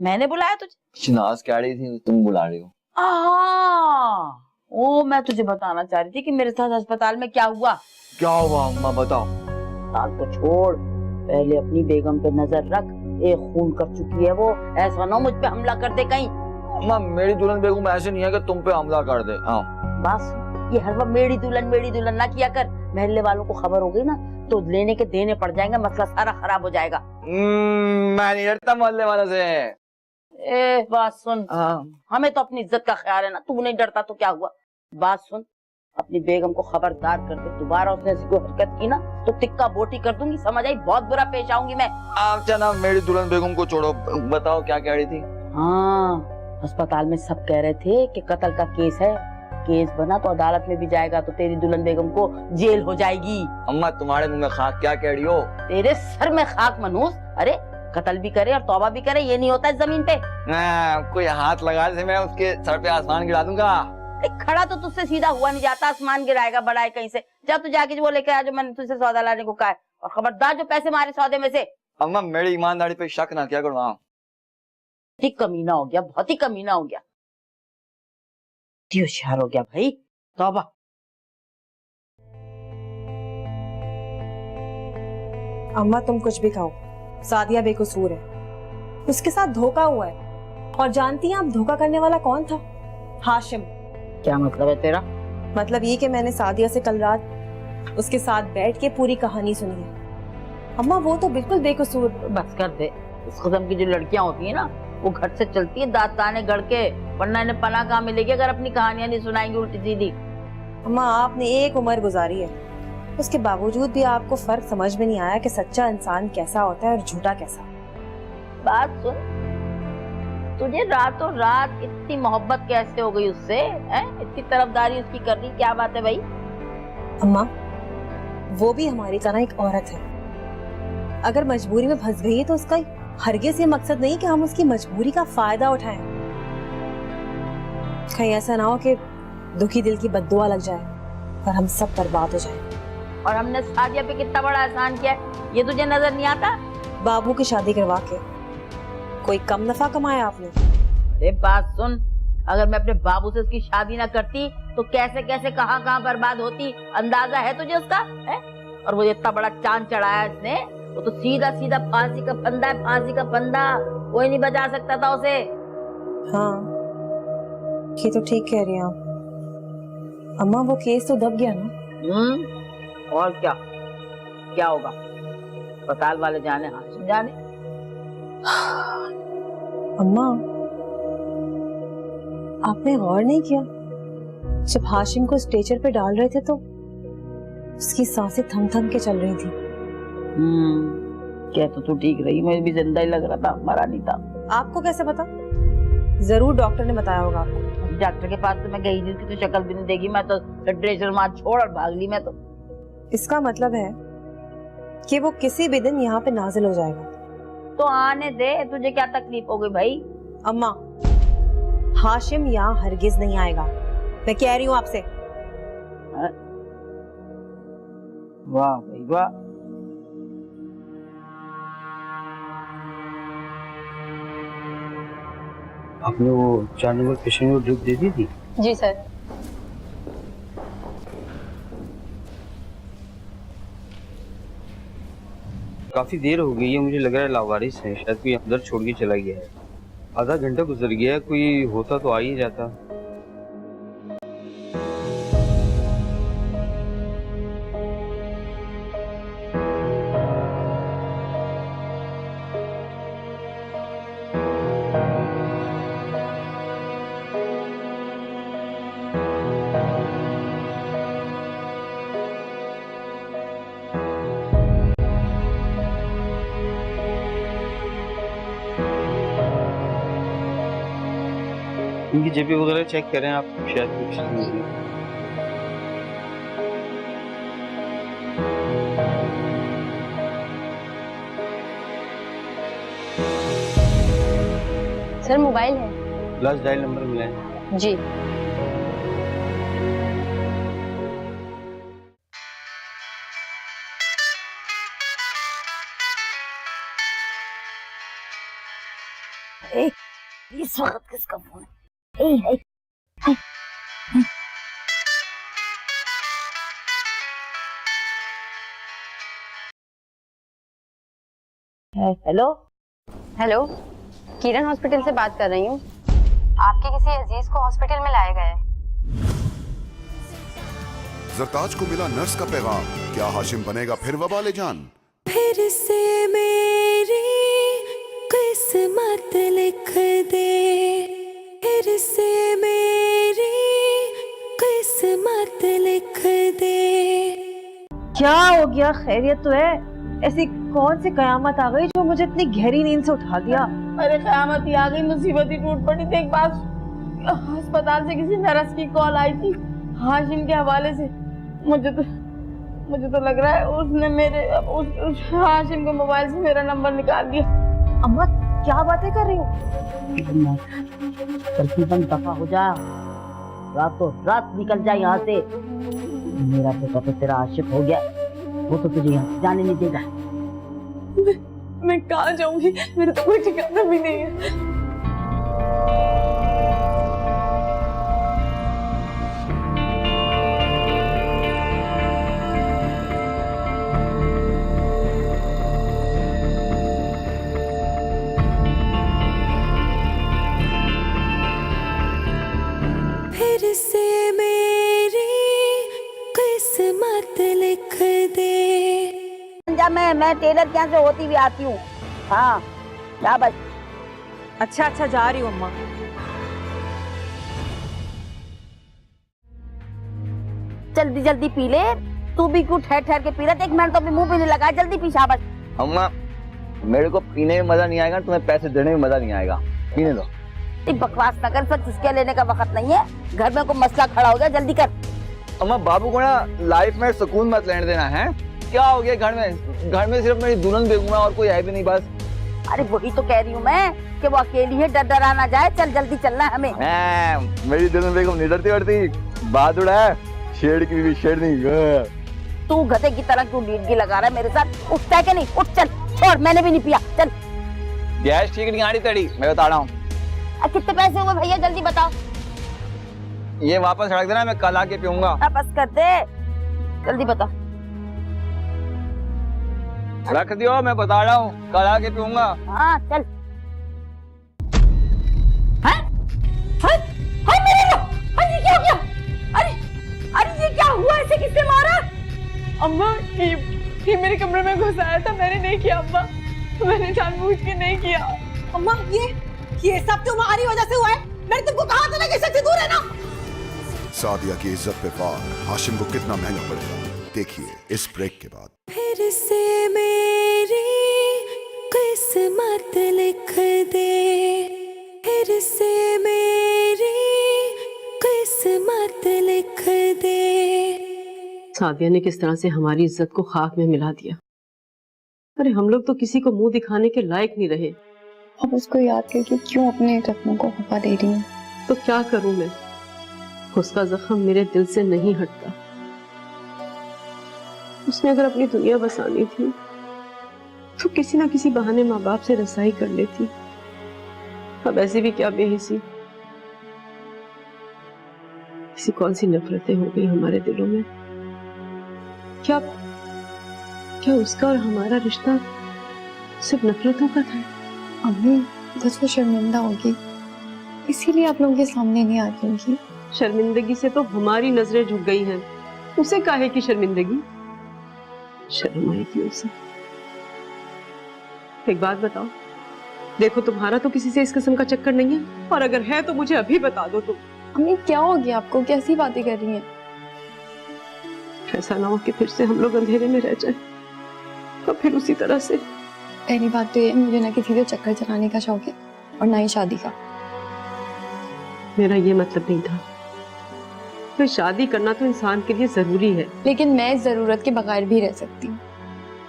मैंने बुलाया तुझे? शिनाज कह रही थी तुम बुला रही हो। वो मैं तुझे बताना चाह रही थी कि मेरे साथ अस्पताल में क्या हुआ। क्या हुआ अम्मा, बताओ। बात को छोड़, पहले अपनी बेगम पे नजर रख। एक खून कर चुकी है वो, ऐसा ना मुझ पे हमला कर दे कहीं। अम्मा, मेरी दुल्हन बेगम ऐसे नहीं है कि तुम पे हमला कर दे। हाँ बस, ये हर वक्त मेरी दुल्हन ना किया कर। महल्ले वालों को खबर हो गई ना तो लेने के देने पड़ जाएंगे, मसला सारा खराब हो जाएगा। मैं नहीं डरता मोहल्ले वालों से। बात सुन, हमें तो अपनी इज्जत का ख्याल है ना। तू नहीं डरता तो क्या हुआ? बात सुन, अपनी बेगम को खबरदार कर दे, दोबारा उसने ऐसी कोई हरकत की ना तो टिक्का बोटी कर दूंगी, समझ आई? बहुत बुरा पेश आऊंगी मैं। आप जना मेरी दुल्हन बेगम को छोड़ो, बताओ क्या कह रही थी? हाँ, अस्पताल में सब कह रहे थे कि कत्ल का केस है, केस बना तो अदालत में भी जाएगा तो तेरी दुल्हन बेगम को जेल हो जाएगी। अम्मा, तुम्हारे मुंह में खाक क्या कह रही हो? तेरे सर में खाक मनूस। अरे कत्ल भी करे और तौबा भी करे, ये नहीं होता है जमीन पे। कोई हाथ लगा दे, मैं उसके सर पे आसमान गिरा दूंगा। खड़ा तो तुझसे सीधा हुआ नहीं जाता, आसमान गिराएगा बड़ा है कहीं से। जब तू जाके वो लेके आ जो मैंने तुझसे सौदा लाने को कहा है, और खबरदार जो पैसे मारे सौदे में से। अम्मा, मेरी ईमानदारी पे शक ना किया करो। ठीक कमीना हो गया, बहुत ही कमीना हो गया, होशियार हो गया भाई। तौबा। अम्मा, तुम कुछ भी कहो, सादिया बेकसूर है, उसके साथ धोखा हुआ है। और जानती हैं आप धोखा करने वाला कौन था? हाशिम। क्या मतलब है तेरा? मतलब ये कि मैंने सादिया से कल रात उसके साथ बैठ के पूरी कहानी सुनी है। अम्मा, वो तो बिल्कुल बेकसूर। बस कर दे, इस किस्म की जो लड़कियां होती है ना वो घर से चलती है दांत ताने गड़ के, वरना इन्हें पनाह कहाँ मिलेगी अगर अपनी कहानियां नहीं सुनाएंगी उल्टी सीधी। अम्मा, आपने एक उम्र गुजारी है, उसके बावजूद भी आपको फर्क समझ में नहीं आया कि सच्चा इंसान कैसा होता है और झूठा कैसा। बात सुन, तुझे रातों रात इतनी मोहब्बत कैसे हो गई उससे? हैं? इतनी तरफदारी उसकी कर रही, क्या बात है भाई? अम्मा, वो भी हमारी तरह एक औरत है, अगर मजबूरी में फंस गई है तो उसका हरगिज़ ये मकसद नहीं कि हम उसकी मजबूरी का फायदा उठाएं। कहीं ऐसा ना हो कि दुखी दिल की बद्दुआ लग जाए और हम सब बर्बाद हो जाए। और हमने सादिया पे कितना बड़ा एहसान किया है, ये तुझे नजर नहीं आता? बाबू की शादी करवा के कोई कम नफा कमाया आपने? अरे बात सुन, अगर मैं अपने बाबू से उसकी शादी ना करती तो कैसे कैसे कहाँ कहाँ बर्बाद होती, अंदाजा है तुझे उसका है? और वो इतना बड़ा चांद चढ़ाया इसने, वो तो सीधा सीधा फांसी का फंदा है, फांसी का फंदा, कोई नहीं बचा सकता था उसे। हाँ ये तो ठीक कह रही हैं आप। अम्मा वो केस तो दब गया ना? और क्या होगा? अस्पताल वाले जाने, हाशिम जाने। अम्मा आपने गौर नहीं किया, जब हाशिम को स्ट्रेचर पे डाल रहे थे तो उसकी सांसें थम थम के चल रही थी। क्या तो तू ठीक रही, मुझे भी जिंदा ही लग रहा था, मरा नहीं था। आपको कैसे पता? जरूर डॉक्टर ने बताया होगा आपको। डॉक्टर के पास तो मैं गई थी, उसकी तो शक्ल भी नहीं देखी, मैं तो ड्रेसर मार छोड़ और भाग ली मैं तो। इसका मतलब है कि वो किसी भी दिन यहाँ पे नाजिल हो जाएगा। तो आने दे, तुझे क्या तकलीफ हो गई भाई? अम्मा हाशिम यहाँ हरगिज नहीं आएगा, मैं कह रही हूँ आपसे। वाह भाई वाह। आपने वो 4 नंबर पेशेंट को ड्रिप दे दी थी? जी सर। काफी देर हो गई है, मुझे लग रहा है लावारिस है, शायद कोई अंदर छोड़ के चला गया है। आधा घंटा गुजर गया है, कोई होता तो आ ही जाता। इनकी जेबी वगैरह चेक करें आप, शायद कुछ नहीं। सर मोबाइल है। लास्ट डायल नंबर मिला है? जी। इस वक्त किसका फोन है? हेलो हेलो, किरण हॉस्पिटल से बात कर रही हूँ। आपके किसी अजीज को हॉस्पिटल में लाया गया है। जरताज को मिला नर्स का पैगाम, क्या हाशिम बनेगा फिर वबाले जान? फिर से मेरी किस्मत लिख दे, फिर से मेरी किस्मत लिख दे। क्या हो गया? खैरियत तो है? ऐसी कौन सी कयामत आ गई जो मुझे इतनी गहरी नींद से उठा दिया? अरे कयामत ही आ गई, मुसीबत ही टूट पड़ी। देख बात, अस्पताल से किसी नर्स की कॉल आई थी हाशिम के हवाले से। मुझे तो लग रहा है उसने उस हाशिम के मोबाइल से मेरा नंबर निकाल दिया। अम्मा क्या बातें कर रही हो? तकरीबन दफा हो जा, रातों रात निकल जाए यहाँ से। मेरा बेटा तो तेरा आशिक हो गया, वो तो तुझे यहाँ से जाने नहीं देगा। मैं कहाँ जाऊंगी? मेरा तो कोई ठिकाना भी नहीं है। फिर से मेरी किस्मत लिख दे। मैं टेलर के यहाँ से होती हुई आती हूँ। हाँ जा बस। अच्छा जा रही हूँ अम्मा। जल्दी जल्दी पी ले, तू भी क्यों ठहर ठहर के पी रहा? एक मिनट तो अभी मुंह पे नहीं लगा, जल्दी पी शाबाश। अम्मा मेरे को पीने में मजा नहीं आएगा, तुम्हें पैसे देने में मजा नहीं आएगा, पीने दो। बकवास न कर, सब चुस्कियां लेने का वक्त नहीं है। घर में कोई मसला खड़ा हो गया, जल्दी कर। अम्मा बाबू को ना लाइफ में सुकून मत लेने देना है। क्या हो गया घर में सिर्फ मेरी दुल्हन बेगम है और कोई है भी नहीं बस। अरे वही तो कह रही हूँ मैं कि वो अकेली है, डर डरा ना जाए। चल जल्दी चलना है हमें। मेरी दुल्हन बेगम नहीं डरती वरती, बहादुर है, शेर की भी शेर नहीं। तू गधे की तरह क्यों लीडगी लगा रहा है मेरे साथ? उठता है कि नहीं? उठ चल, छोड़, मैंने भी नहीं पिया, चल। गैस ठीक नहीं आ रही तेरी, मैं बता रहा हूँ। कितने पैसे हुए भैया, जल्दी बताओ। ये वापस रख देना, मैं कल आके पीऊंगा। बस कर दे, जल्दी बता। रख दियो, मैं बता रहा हूँ, कल आके पीऊंगा। हाँ चल। ये क्या हो गया? अरे अरे ये क्या हुआ? ऐसे किसने मारा? अम्मा ये मेरे कमरे में घुस आया था, मैंने नहीं किया अम्मा, मैंने जानबूझ के नहीं किया। अम्मा ये सब तुम्हारी वजह से हुआ है। मैंने तुमको कहा था ना कि इससे दूर रहना। सादिया की इज्जत पे वार हाशिम को कितना महंगा पड़ेगा, देखिए इस ब्रेक के बाद। फिर से मेरी किस्मत लिख दे, फिर से मेरी किस्मत लिख दे। सादिया ने किस तरह से हमारी इज्जत को खाक में मिला दिया। अरे हम लोग तो किसी को मुंह दिखाने के लायक नहीं रहे। अब उसको याद करके क्यों अपने जख्मों को खपा दे रही हैं? तो क्या करूं मैं, उसका जख्म मेरे दिल से नहीं हटता। उसने अगर अपनी दुनिया बसानी थी तो किसी ना किसी बहाने माँ बाप से रसाई कर लेती। अब ऐसी भी क्या बेहिसी, किसी कौन सी नफरतें हो गई हमारे दिलों में। क्या उसका और हमारा रिश्ता सिर्फ नफरतों का था? अम्मी बस वो शर्मिंदा होगी, इसीलिए आप लोगों के सामने नहीं आ रही होगी। शर्मिंदगी से तो हमारी नजरें झुक गई हैं, उसे काहे की शर्मिंदगी? शर्म आएगी उसे। एक बात बताओ, देखो तुम्हारा तो किसी से इस किस्म का चक्कर नहीं है, और अगर है तो मुझे अभी बता दो तुम। अम्मी क्या हो गया आपको, कैसी बातें कर रही हैं? ऐसा ना हो कि फिर से हम लोग अंधेरे में रह जाएं, और फिर उसी तरह से। पहली बात तो ये, मुझे ना किसी को चक्कर चलाने का शौक है और ना ही शादी का। मेरा ये मतलब नहीं था, तो शादी करना तो इंसान के लिए जरूरी है, लेकिन मैं इस जरूरत के बगैर भी रह सकती हूँ।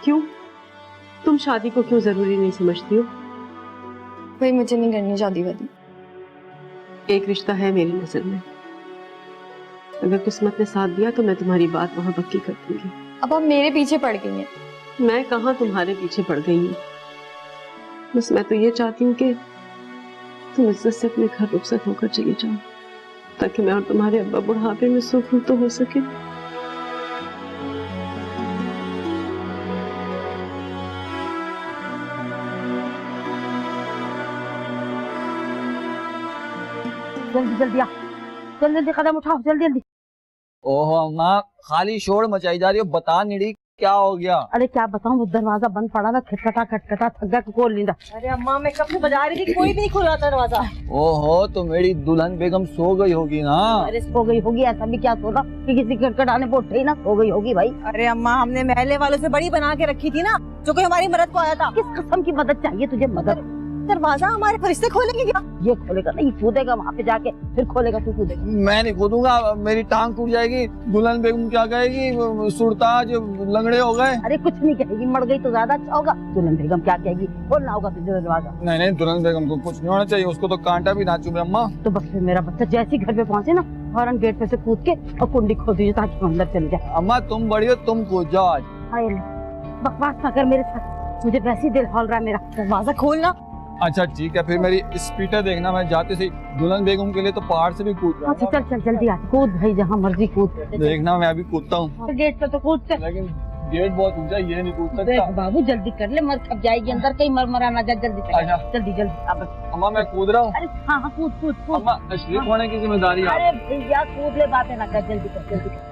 क्यों? तुम शादी को क्यों जरूरी नहीं समझती हो? भाई मुझे नहीं करनी शादी वादी। एक रिश्ता है मेरी नजर में, अगर किस्मत ने साथ दिया तो मैं तुम्हारी बात वहां पक्की कर दूंगी। अब आप मेरे पीछे पड़ गई हैं। मैं कहाँ तुम्हारे पीछे पड़ गई हूँ, बस मैं तो ये चाहती हूँ कि तुम इज्जत से अपने घर रुखसत होकर चली जाओ, ताकि मैं और तुम्हारे अब्बा बुढ़ापे में सुख तो हो सके। जल्दी जल्दी आ, जल्दी जल्दी कदम उठाओ, जल्दी जल्दी। ओहो अम्मा, खाली शोर मचाई जा रही हो, बता नहीं रही क्या हो गया? अरे क्या बताऊं, वो दरवाजा बंद पड़ा था, खटखटा खटखटा, थक गया, खोल नहीं रहा। अरे अम्मा मैं कब से बजा रही थी, कोई भी नहीं खोल रहा था दरवाजा। ओहो, तो मेरी दुल्हन बेगम सो गई होगी ना? अरे सो गई होगी, ऐसा भी क्या सोचा कि किसी खटखटाने पे उठे ही ना, सो गई होगी भाई। अरे अम्मा हमने महल्ले वालों से बड़ी बना के रखी थी ना, जो कोई हमारी मदद को आया था। किस किस्म की मदद चाहिए तुझे? मदद? दरवाजा हमारे फरिश्ते खोलेंगे क्या? ये खोलेगा नहीं, कूदेगा वहाँ पे जाके, फिर खोलेगा तू कूदेगा। मैं नहीं कूदूंगा, मेरी टांग टूट जाएगी। दुल्हन बेगम क्या कहेगी, सुरताज लंगड़े हो गए। अरे कुछ नहीं कहेगी, मर गई तो ज्यादा अच्छा होगा। दुल्हन बेगम क्या कहेगी, खोलना होगा तुझे दरवाजा। नहीं नहीं, दुल्हन बेगम को कुछ नहीं होना चाहिए, उसको तो कांटा भी ना चुभे अम्मा। तो बस फिर मेरा बच्चा जैसे ही घर पे पहुंचे ना, फौरन गेट पे से कूद के और कुंडी खोल दीजिए ताकि वो अंदर चले जाए। अम्मा तुम बड़ी हो, तुम कूद जाओ आज। बकवास ना कर मेरे साथ, मुझे वैसे ही दिल हौल रहा है मेरा। दरवाजा खोलना। अच्छा ठीक है, फिर मेरी स्पीटर देखना, मैं जाते से दुल्हन बेगम के लिए तो पहाड़ से भी कूद अच्छा चल चल जल्दी आ, कूद भाई, जहाँ मर्जी कूद। देखना मैं अभी कूदता हूँ। गेट पे तो कूद चल, लेकिन गेट बहुत ऊंचा, ये नहीं कूद देख सकता। बाबू जल्दी कर ले, मर खप जाएगी अंदर, कहीं मर ना जा। जल्दी अच्छा। जल्दी जल्दी अब। अम्मा मैं कूद रहा हूँ। अरे हाँ हाँ कूद कूद कूद। अम्मा स्लिप होने की जिम्मेदारी है। अरे भैया कूद ले, बातें ना कर, जल्दी कर जल्दी कर।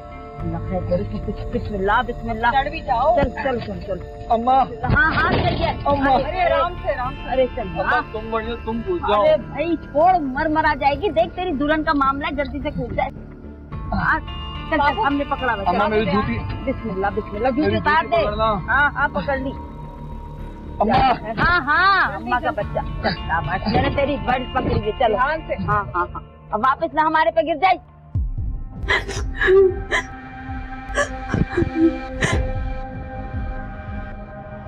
बिस्मिल्लाह बिस्मिल्लाह, चढ़ भी जाओ। चल चल चल चल। अम्मा हाँ हाँ सही है। अम्मा। अरे आराम से आराम से। अरे चल अम्मा तुम बढ़िया, तुम कूद जाओ। अरे भाई छोड़, मर जाएगी। देख तेरी दुल्हन का मामला है, जल्दी से कूद जाए। चल चल, हमने पकड़ा बच्चा। अम्मा मेरी जूती। बिस्मिल्लाह बिस्मिल्लाह, मेरी जूती जूती उतार दे। पकड़ना। हाँ हाँ पकड़ ली। अम्मा हाँ हाँ अम्मा का बच्चा। चल शाबाश, मैंने तेरी बेल्ट पकड़ी है, चलो। ध्यान से। हाँ हाँ हाँ, अब वापस ना हमारे पे गिर जाए।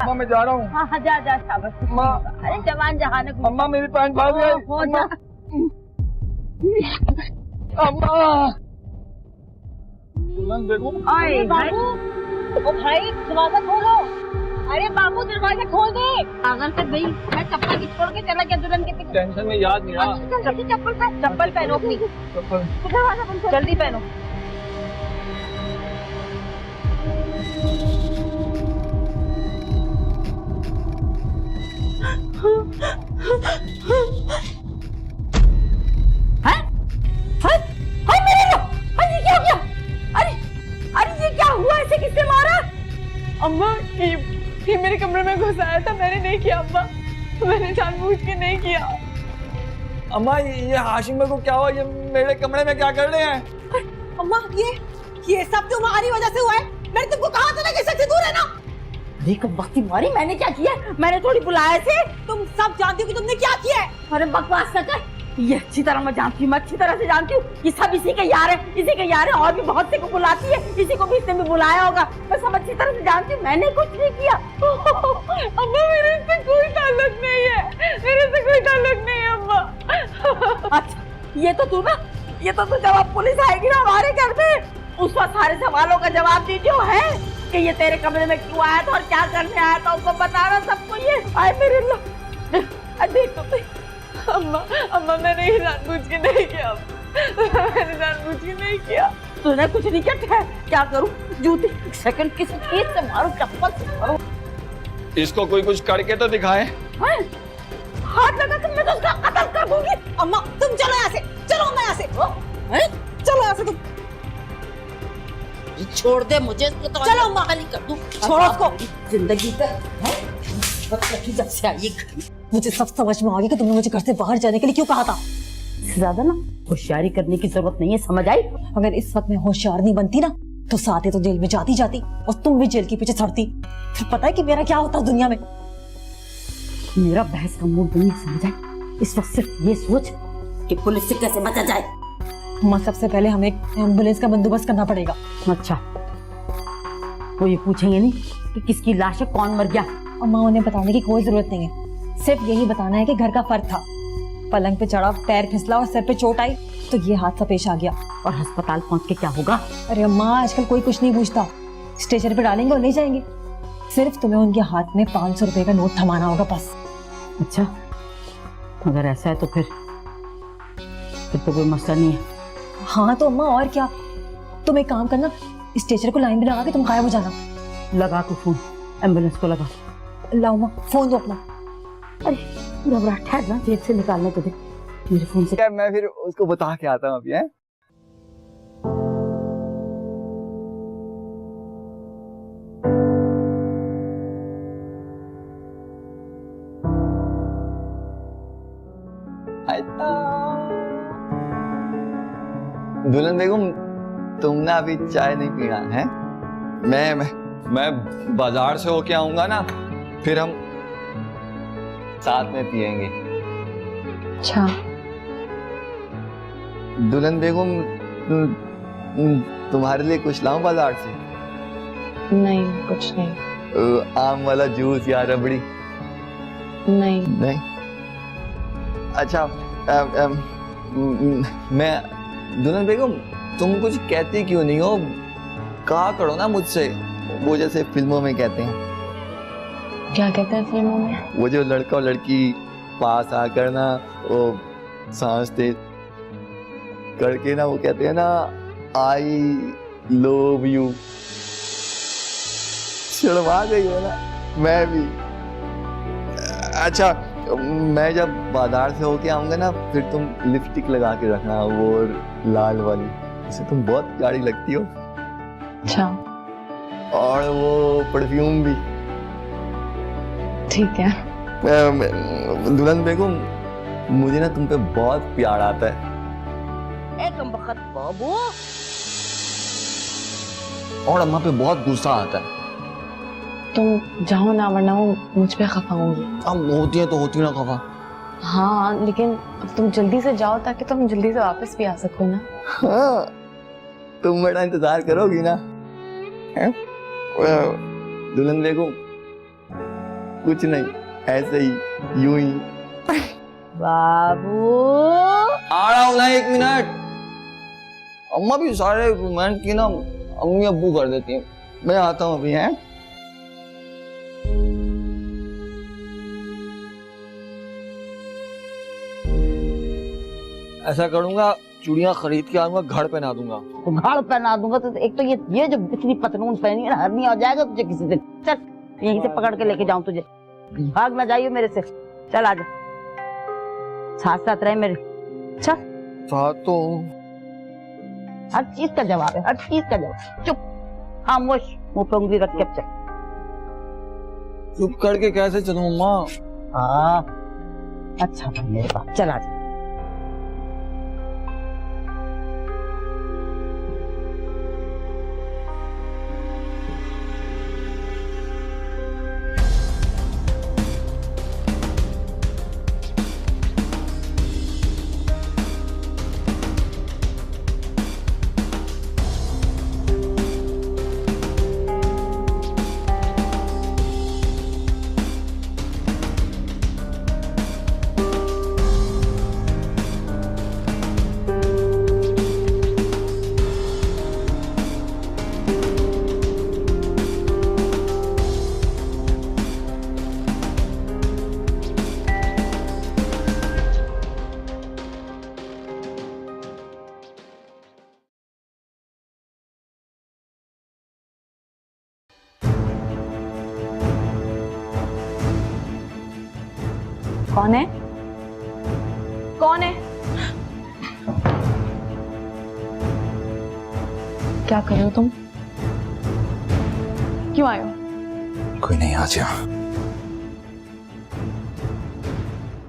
अम्मा मैं जा रहा हूँ। हाँ हाँ जा जा शाबाश। अम्मा अरे जवान जहान है। अम्मा मेरी पैंट फाड़ गई। हो जा। अम्मा दुल्हन देखो। अरे बाबू, ओ भाई दरवाजा खोलो। अरे बाबू दरवाजा खोल दे। पागल तक गई, मैं चप्पल की छोड़ के चला गया दुल्हन के पीछे। टेंशन में याद नहीं रहा। चप्पल पहनो अपनी। दरवाजा बंद करो। जल्दी पहनो। अम्मा ये मेरे कमरे में घुस आया था, मैंने नहीं किया अम्मा, मैंने जानबूझ के नहीं किया। अम्मा ये हाशिम को क्या हुआ? ये मेरे कमरे में क्या कर रहे हैं? अम्मा ये सब तुम्हारी वजह से हुआ है। मैंने तुमको कहा था ना कि इससे दूर है ना। अरे कब वक्ती मारी, मैंने क्या किया? मैंने थोड़ी बुलाया थे। तुम सब जानती हो कि तुमने क्या किया है। अरे बकवास न कर, ये अच्छी तरह मैं जानती हूँ, मैं अच्छी तरह से जानती हूँ। ये सब इसी के यार है, इसी के यार है। और भी बहुत से को बुलाती है, इसी को भी इसने भी बुलाया होगा। मैं सब अच्छी तरह से जानती हूँ, मैंने कुछ नहीं किया। अम्मा मेरे से कोई ताल्लुक नहीं है, मेरे से कोई ताल्लुक नहीं है अम्मा। अच्छा ये तो तू जब अब पुलिस आएगी ना हमारे घर में, उस वक्त सारे सवालों का जवाब दीजिए है कि ये तेरे कमरे में क्यों आया था और क्या करने आया था, उसको बताना सबको। ये आए मेरे अल्लाह, देख तो अम्मा मैंने ये जानबूझ के नहीं किया, मैंने जानबूझ के नहीं किया। तूने कुछ नहीं किया। क्या करूं? जूती सेकंड किस चीज से मारूं, चप्पल से मारूं? इसको कोई कुछ करके तो दिखाए। हाथ लगा कर मैं तो उसका कत्ल कर दूंगी। अम्मा तुम चलो यहाँ से, चलो अम्मा यहाँ से। चलो यहाँ से तुम। छोड़ दे मुझे, तो चलो अम्मा। खाली कर दूं। छोड़ो उसको। जिंदगी का जब से आई मुझे सब समझ में आ गया कि तुमने मुझे घर से बाहर जाने के लिए क्यों कहा था। ज्यादा ना होशियारी करने की जरूरत नहीं है, समझ आई? अगर इस वक्त मैं होशियार नहीं बनती ना तो साथे तो जेल में जाती और तुम भी जेल के पीछे छड़ती। फिर पता है कि मेरा क्या होता दुनिया में। मेरा बहस का मूड नहीं समझ आई। इस वक्त सिर्फ ये सोच कि पुलिस से कैसे बचा जाए। अम्मा सबसे पहले हमें एक एम्बुलेंस का बंदोबस्त करना पड़ेगा। अच्छा वो ये पूछेंगे नहीं कि किसकी लाश है, कौन मर गया? अम्मा उन्हें बताने की कोई जरूरत नहीं है, सिर्फ यही बताना है कि घर का फर्क था, पलंग पे चढ़ा, पैर फिसला और सर पे चोट आई तो ये हादसा पेश आ गया। और अस्पताल पहुंच के क्या होगा? अरे अम्मा आजकल कोई कुछ नहीं पूछता, स्टेशन पे डालेंगे और ले जाएंगे। सिर्फ तुम्हें उनके हाथ में 500 रुपए का नोट थमाना होगा बस। अच्छा अगर ऐसा है तो फिर तो कोई मसला नहीं है। हाँ तो अम्मा और क्या, तुम एक काम करना, स्टेशन को लाइन में लगा के तुम गायब हो जाना। लगा तो फोन एम्बुलेंस को लगा। लाओ अम्मा फोन दो अपना। अरे घबराहट है ना, जेब से निकालने को दे मेरे फोन से। क्या मैं फिर उसको बता के आता हूँ अभी है? दुल्हन बेगम तुमने अभी चाय नहीं पीना है? मैं बाजार से होके आऊंगा ना, फिर हम साथ में पिएंगे। अच्छा दुल्हन बेगम तुम्हारे लिए कुछ लाऊं बाजार से? नहीं कुछ नहीं। आम वाला जूस या रबड़ी? नहीं। अच्छा मैं दुल्हन बेगम तुम कुछ कहती क्यों नहीं हो? कहा करो ना मुझसे, वो जैसे फिल्मों में कहते हैं। क्या कहते हैं फिल्मों में? वो जो लड़का और लड़की पास आकर ना वो सांस तेज करके ना वो कहते हैं ना आई लव यू। छुड़वा गई हो ना? मैं भी। अच्छा मैं जब बाजार से होके आऊंगा ना फिर तुम लिपस्टिक लगा के रखना, वो लाल वाली, इसे तुम बहुत प्यारी लगती हो। अच्छा और वो परफ्यूम भी। ठीक है। दुल्हन बेगम मुझे ना तुम पे बहुत प्यार आता है। एक वक्त बाबू और अम्मा पे बहुत गुस्सा आता है। तुम जाओ ना वरना वो मुझ पे खफा होंगी। अब होती है तो होती ना खफा। हाँ लेकिन अब तुम जल्दी से जाओ ताकि तुम जल्दी से वापस भी आ सको ना। हाँ तुम मेरा इंतजार करोगी ना? दुल्हन बेगम कुछ नहीं, ऐसे ही, यूं ही। बाबू आ रहा हूँ ना, 1 मिनट। अम्मा भी सारे रोमांस की ना अम्मी अब्बू कर देती हैं। मैं आता हूँ अभी। हैं ऐसा करूंगा, चूड़ियां खरीद के आऊंगा, घर पहना दूंगा। तो घर पहना दूंगा तो एक तो ये जो इतनी पतलून पहनी है ना, हरनी हो जाएगा तुझे किसी दिन। चल यहीं से पकड़ के लेके जाऊं तुझे, भाग ना जाइयो मेरे से। चल आजा, साथ साथ रहे मेरे। चल साथ तो हर चीज का जवाब है, हर चीज का जवाब। चुप, खामोश, मुंह पे उंगली रख के चल। चुप करके कैसे चलूं अम्मा? हाँ अच्छा भाई मेरे पास, चल आजा। कौन है? कौन है? क्या कर रहे हो तुम? क्यों आए हो? कोई नहीं, आ जा।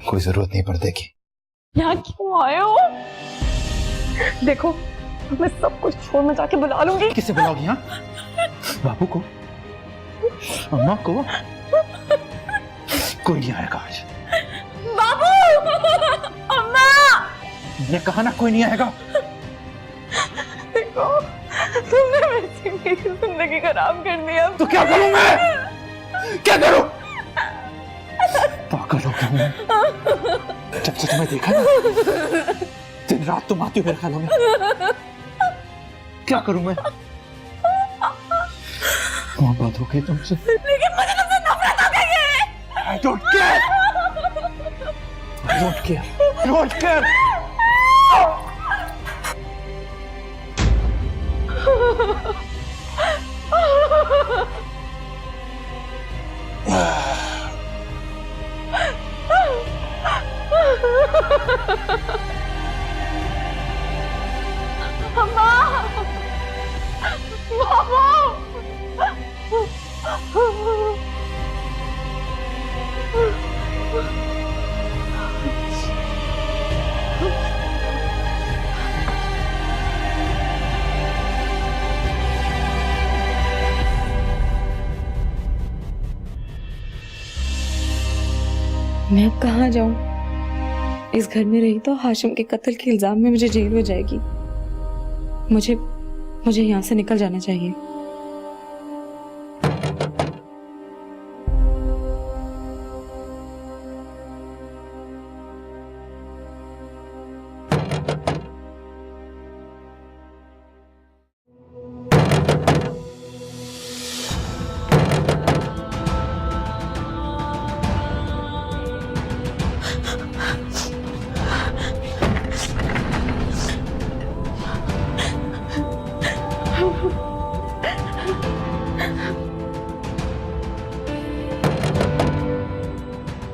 कोई जरूरत नहीं पर्दे की। यहाँ क्यों आए हो? देखो मैं सब कुछ छोड़ में जाके बुला लूंगी। किसे बुलाओगी? यहाँ बाबू को, अम्मा को? कोई नहीं आएगा आज। बाबू, अम्मा, मैंने कहा ना कोई नहीं आएगा। देखो तुमने मेरी जिंदगी खराब कर दिया। तो क्या करूं मैं? क्या करूं? पागल हो गया मैं। जब से तुम्हें देखा ना, दिन रात तुम आती हो मेरे ख्यालों में। क्या करूं मैं? मोहब्बत हो गई तुमसे, लेकिन मुझे तुमसे नफरत हो गई है। I don't care. I don't care. I don't care. अम्मा, बाबू। मैं अब कहाँ जाऊं? इस घर में रही तो हाशिम के कत्ल के इल्जाम में मुझे जेल हो जाएगी। मुझे यहाँ से निकल जाना चाहिए।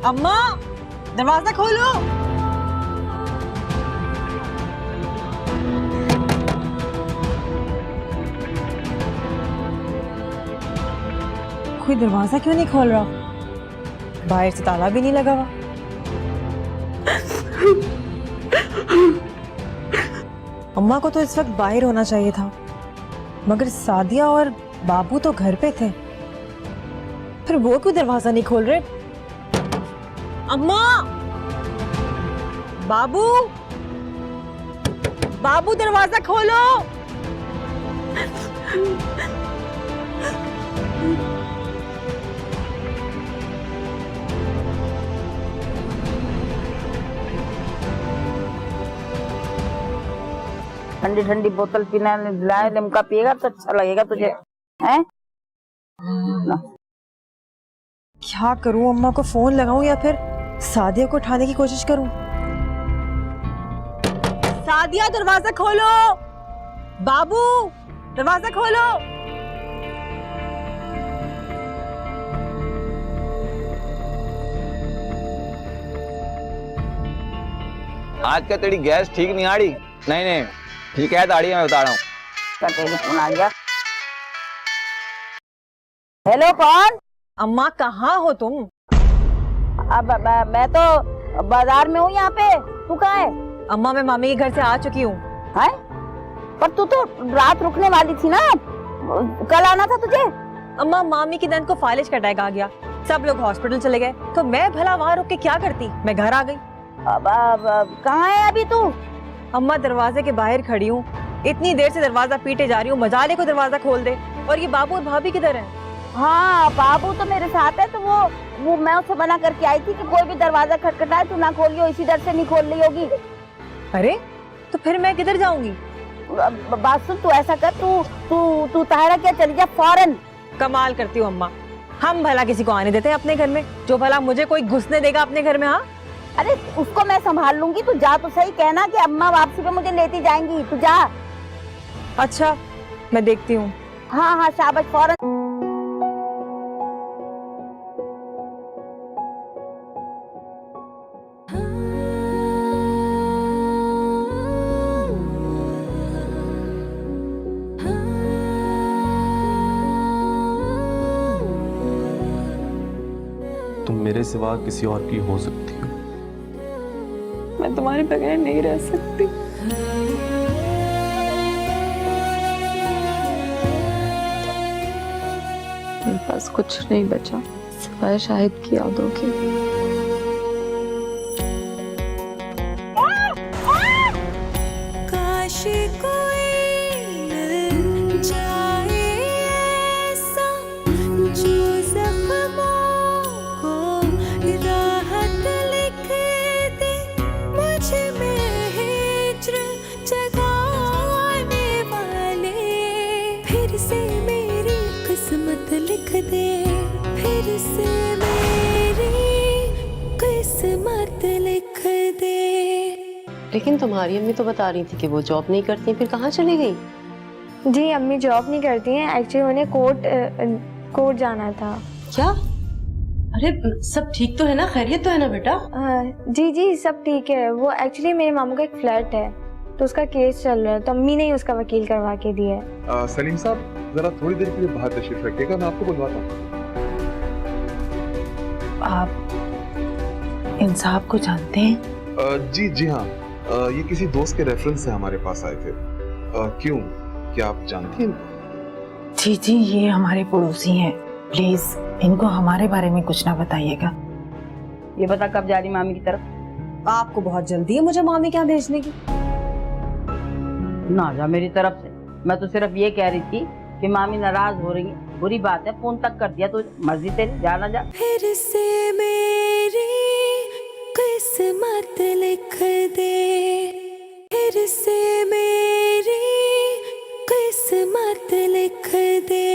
अम्मा, दरवाजा खोलो। कोई दरवाजा क्यों नहीं खोल रहा? बाहर से ताला भी नहीं लगा हुआ। अम्मा को तो इस वक्त बाहर होना चाहिए था, मगर सादिया और बाबू तो घर पे थे। फिर वो क्यों दरवाजा नहीं खोल रहे? अम्मा, बाबू, बाबू दरवाजा खोलो। ठंडी ठंडी बोतल पीना लाए, लिमका पिएगा तो अच्छा लगेगा तुझे, हैं? क्या करूं, अम्मा को फोन लगाऊं या फिर सादिया को उठाने की कोशिश करूं? सादिया दरवाजा खोलो, बाबू दरवाजा खोलो। आज का तेरी गैस ठीक नहीं आ रही? नहीं नहीं ठीक है, ताड़ी मैं बता रहा हूँ। फोन आ गया। हेलो कौन? अम्मा कहाँ हो तुम? अब मैं तो बाजार में हूँ यहाँ पे, तू कहाँ है? अम्मा मैं मामी के घर से आ चुकी हूँ। हैं? पर तू तो रात रुकने वाली थी ना, कल आना था तुझे। अम्मा मामी की दंत को फालिज का अटैक आ गया, सब लोग हॉस्पिटल चले गए, तो मैं भला वहाँ रुक के क्या करती, मैं घर आ गई। अब कहाँ है अभी तू? अम्मा दरवाजे के बाहर खड़ी हूँ, इतनी देर से दरवाजा पीटे जा रही हूँ, मजाले को दरवाजा खोल दे। और ये बाबू और भाभी किधर हैं? हाँ बाबू तो मेरे साथ है, तो वो मैं उससे मना करके आई थी कि कोई भी दरवाजा खटखटाए तू ना खोलियो, इसी डर से नहीं खोल रही होगी। अरे तो फिर मैं किधर जाऊंगी? बात सुन, तू ऐसा कर, तू ताहिरा क्या चली जा फौरन। कमाल करती हूँ अम्मा, हम भला किसी को आने देते हैं अपने घर में, जो भला मुझे कोई घुसने देगा अपने घर में? हाँ अरे उसको मैं संभाल लूंगी, तू जा तो सही, कहना कि अम्मा वापसी पे मुझे लेती जाएंगी, तू जा। अच्छा मैं देखती हूँ। हाँ हाँ शाबाश, फौरन। तुम मेरे सिवा किसी और की हो सकती हो। मैं तुम्हारे बगैर नहीं रह सकती। मेरे पास कुछ नहीं बचा सिवाय शाहिद की यादों के। काश कोई मिल जाए ऐसा जो जख्मों को राहत लिख दे, मुझ में हिज्र जगाने वाले, फिर से मेरी किस्मत लिख दे, फिर से मेरी किस्मत लिख दे। लेकिन तुम्हारी अम्मी तो बता रही थी कि वो जॉब नहीं करती, फिर कहाँ चली गई? जी अम्मी जॉब नहीं करती हैं, एक्चुअली उन्हें कोर्ट जाना था। क्या? अरे सब ठीक तो है ना, खैरियत तो है ना बेटा? जी जी सब ठीक है, वो एक्चुअली मेरे मामू का एक फ्लैट है, तो उसका केस चल रहा है, तो अम्मी ने ही उसका वकील करवा के दिया है। सलीम साहब जरा थोड़ी देर के लिए बाहर तशरीफ रखिएगा, मैं आपको बुलवाता हूँ। आप इन साहब को जानते हैं? जी हाँ, ये किसी दोस्त के रेफरेंस से हमारे पास आए थे। क्यों, क्या आप जानती हैं? जी जी ये हमारे पड़ोसी हैं, प्लीज इनको हमारे बारे में कुछ ना बताइएगा। ये बता कब जा रही मामी की तरफ? आपको बहुत जल्दी है मुझे मामी क्या भेजने की? ना जा मेरी तरफ से, मैं तो सिर्फ ये कह रही थी कि मामी नाराज हो रही है, बुरी बात है, फोन तक कर दिया तो मर्जी तेरी, जाना जा। फिर से मेरी किस्मत लिख दे, फिर से मेरी किस्मत लिख दे।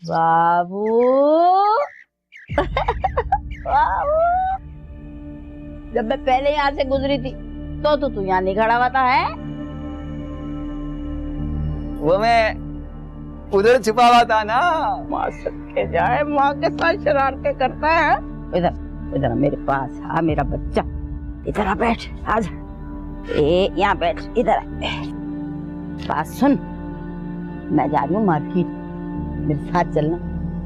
बाबू बाबू, जब मैं पहले यहाँ से गुजरी थी तो तू यहाँ नहीं खड़ा हुआ था, है? वो मैं उधर छुपा हुआ था ना। माँ सदके जाए, माँ के साथ शरारतें करता है। इधर इधर मेरे पास, हाँ मेरा बच्चा, इधर आ बैठ, आज यहाँ बैठ, इधर बात सुन, मैं जा रही हूँ मार्केट, मेरे साथ चलना।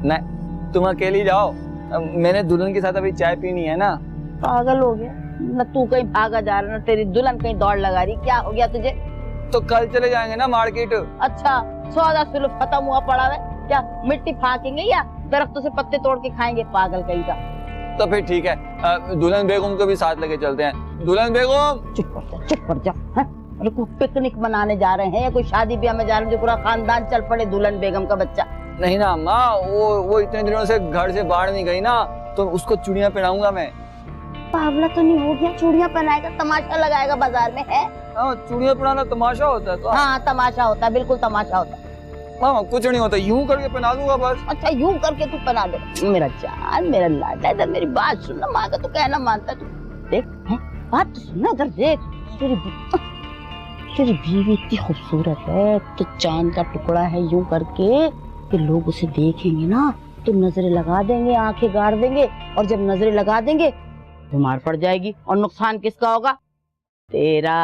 नहीं तुम अकेली जाओ, मैंने दुल्हन के साथ अभी चाय पीनी है ना। पागल हो गया न, तू कहीं भागा जा रहा, न तेरी दुल्हन कहीं दौड़ लगा रही, क्या हो गया तुझे? तो कल चले जाएंगे ना मार्केट। अच्छा सौदा सुलभ खत्म हुआ पड़ा है क्या? मिट्टी फाकेंगे या दरख्तों से पत्ते तोड़ के खाएंगे, पागल कहीं का। तो फिर ठीक है, दुल्हन बेगम को भी साथ लेके चलते हैं। दुल्हन बेगम चुप कर जा। अरे कोई पिकनिक मनाने जा रहे हैं या कोई शादी ब्याह में जा रहे हैं जो पूरा खानदान चल पड़े, दुल्हन बेगम का बच्चा? नहीं ना अम्मा, वो इतने दिनों से घर से बाहर नहीं गई ना, तो उसको चूड़ियां पहनाऊंगा मैं। पावला तो नहीं हो गया? चूड़ियां पहनाएगा, तमाशा लगाएगा बाजार में है? हाँ, चूड़ियां पहनाना तमाशा होता है तो? हाँ तमाशा होता है, बिल्कुल तमाशा होता है। हाँ कुछ नहीं होता, यूं करके पहना दूंगा बस। अच्छा यूं करके तू पहना दे? मेरा जान, मेरा लाडला, इधर मेरी बात सुन ना, माँ का तो कहना मानता है तू। देख है? बात तो सुन ना, इधर देख, तेरी बीवी इतनी खूबसूरत है, तो चांद का टुकड़ा है, यूं करके कि लोग उसे देखेंगे ना तो नजरें लगा देंगे, आंखें गाड़ देंगे, और जब नजरें लगा देंगे बीमार पड़ जाएगी, और नुकसान किसका होगा? तेरा।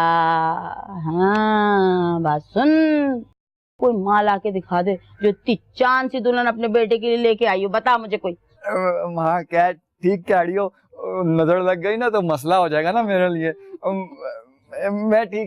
हाँ बात सुन, कोई माल आके दिखा दे जो इतनी चांद सी दुल्हन अपने बेटे के लिए लेके आई हो, बता मुझे कोई। माँ क्या ठीक कह रही हो, नजर लग गई ना तो मसला हो जाएगा ना मेरे लिए। मैं ठीक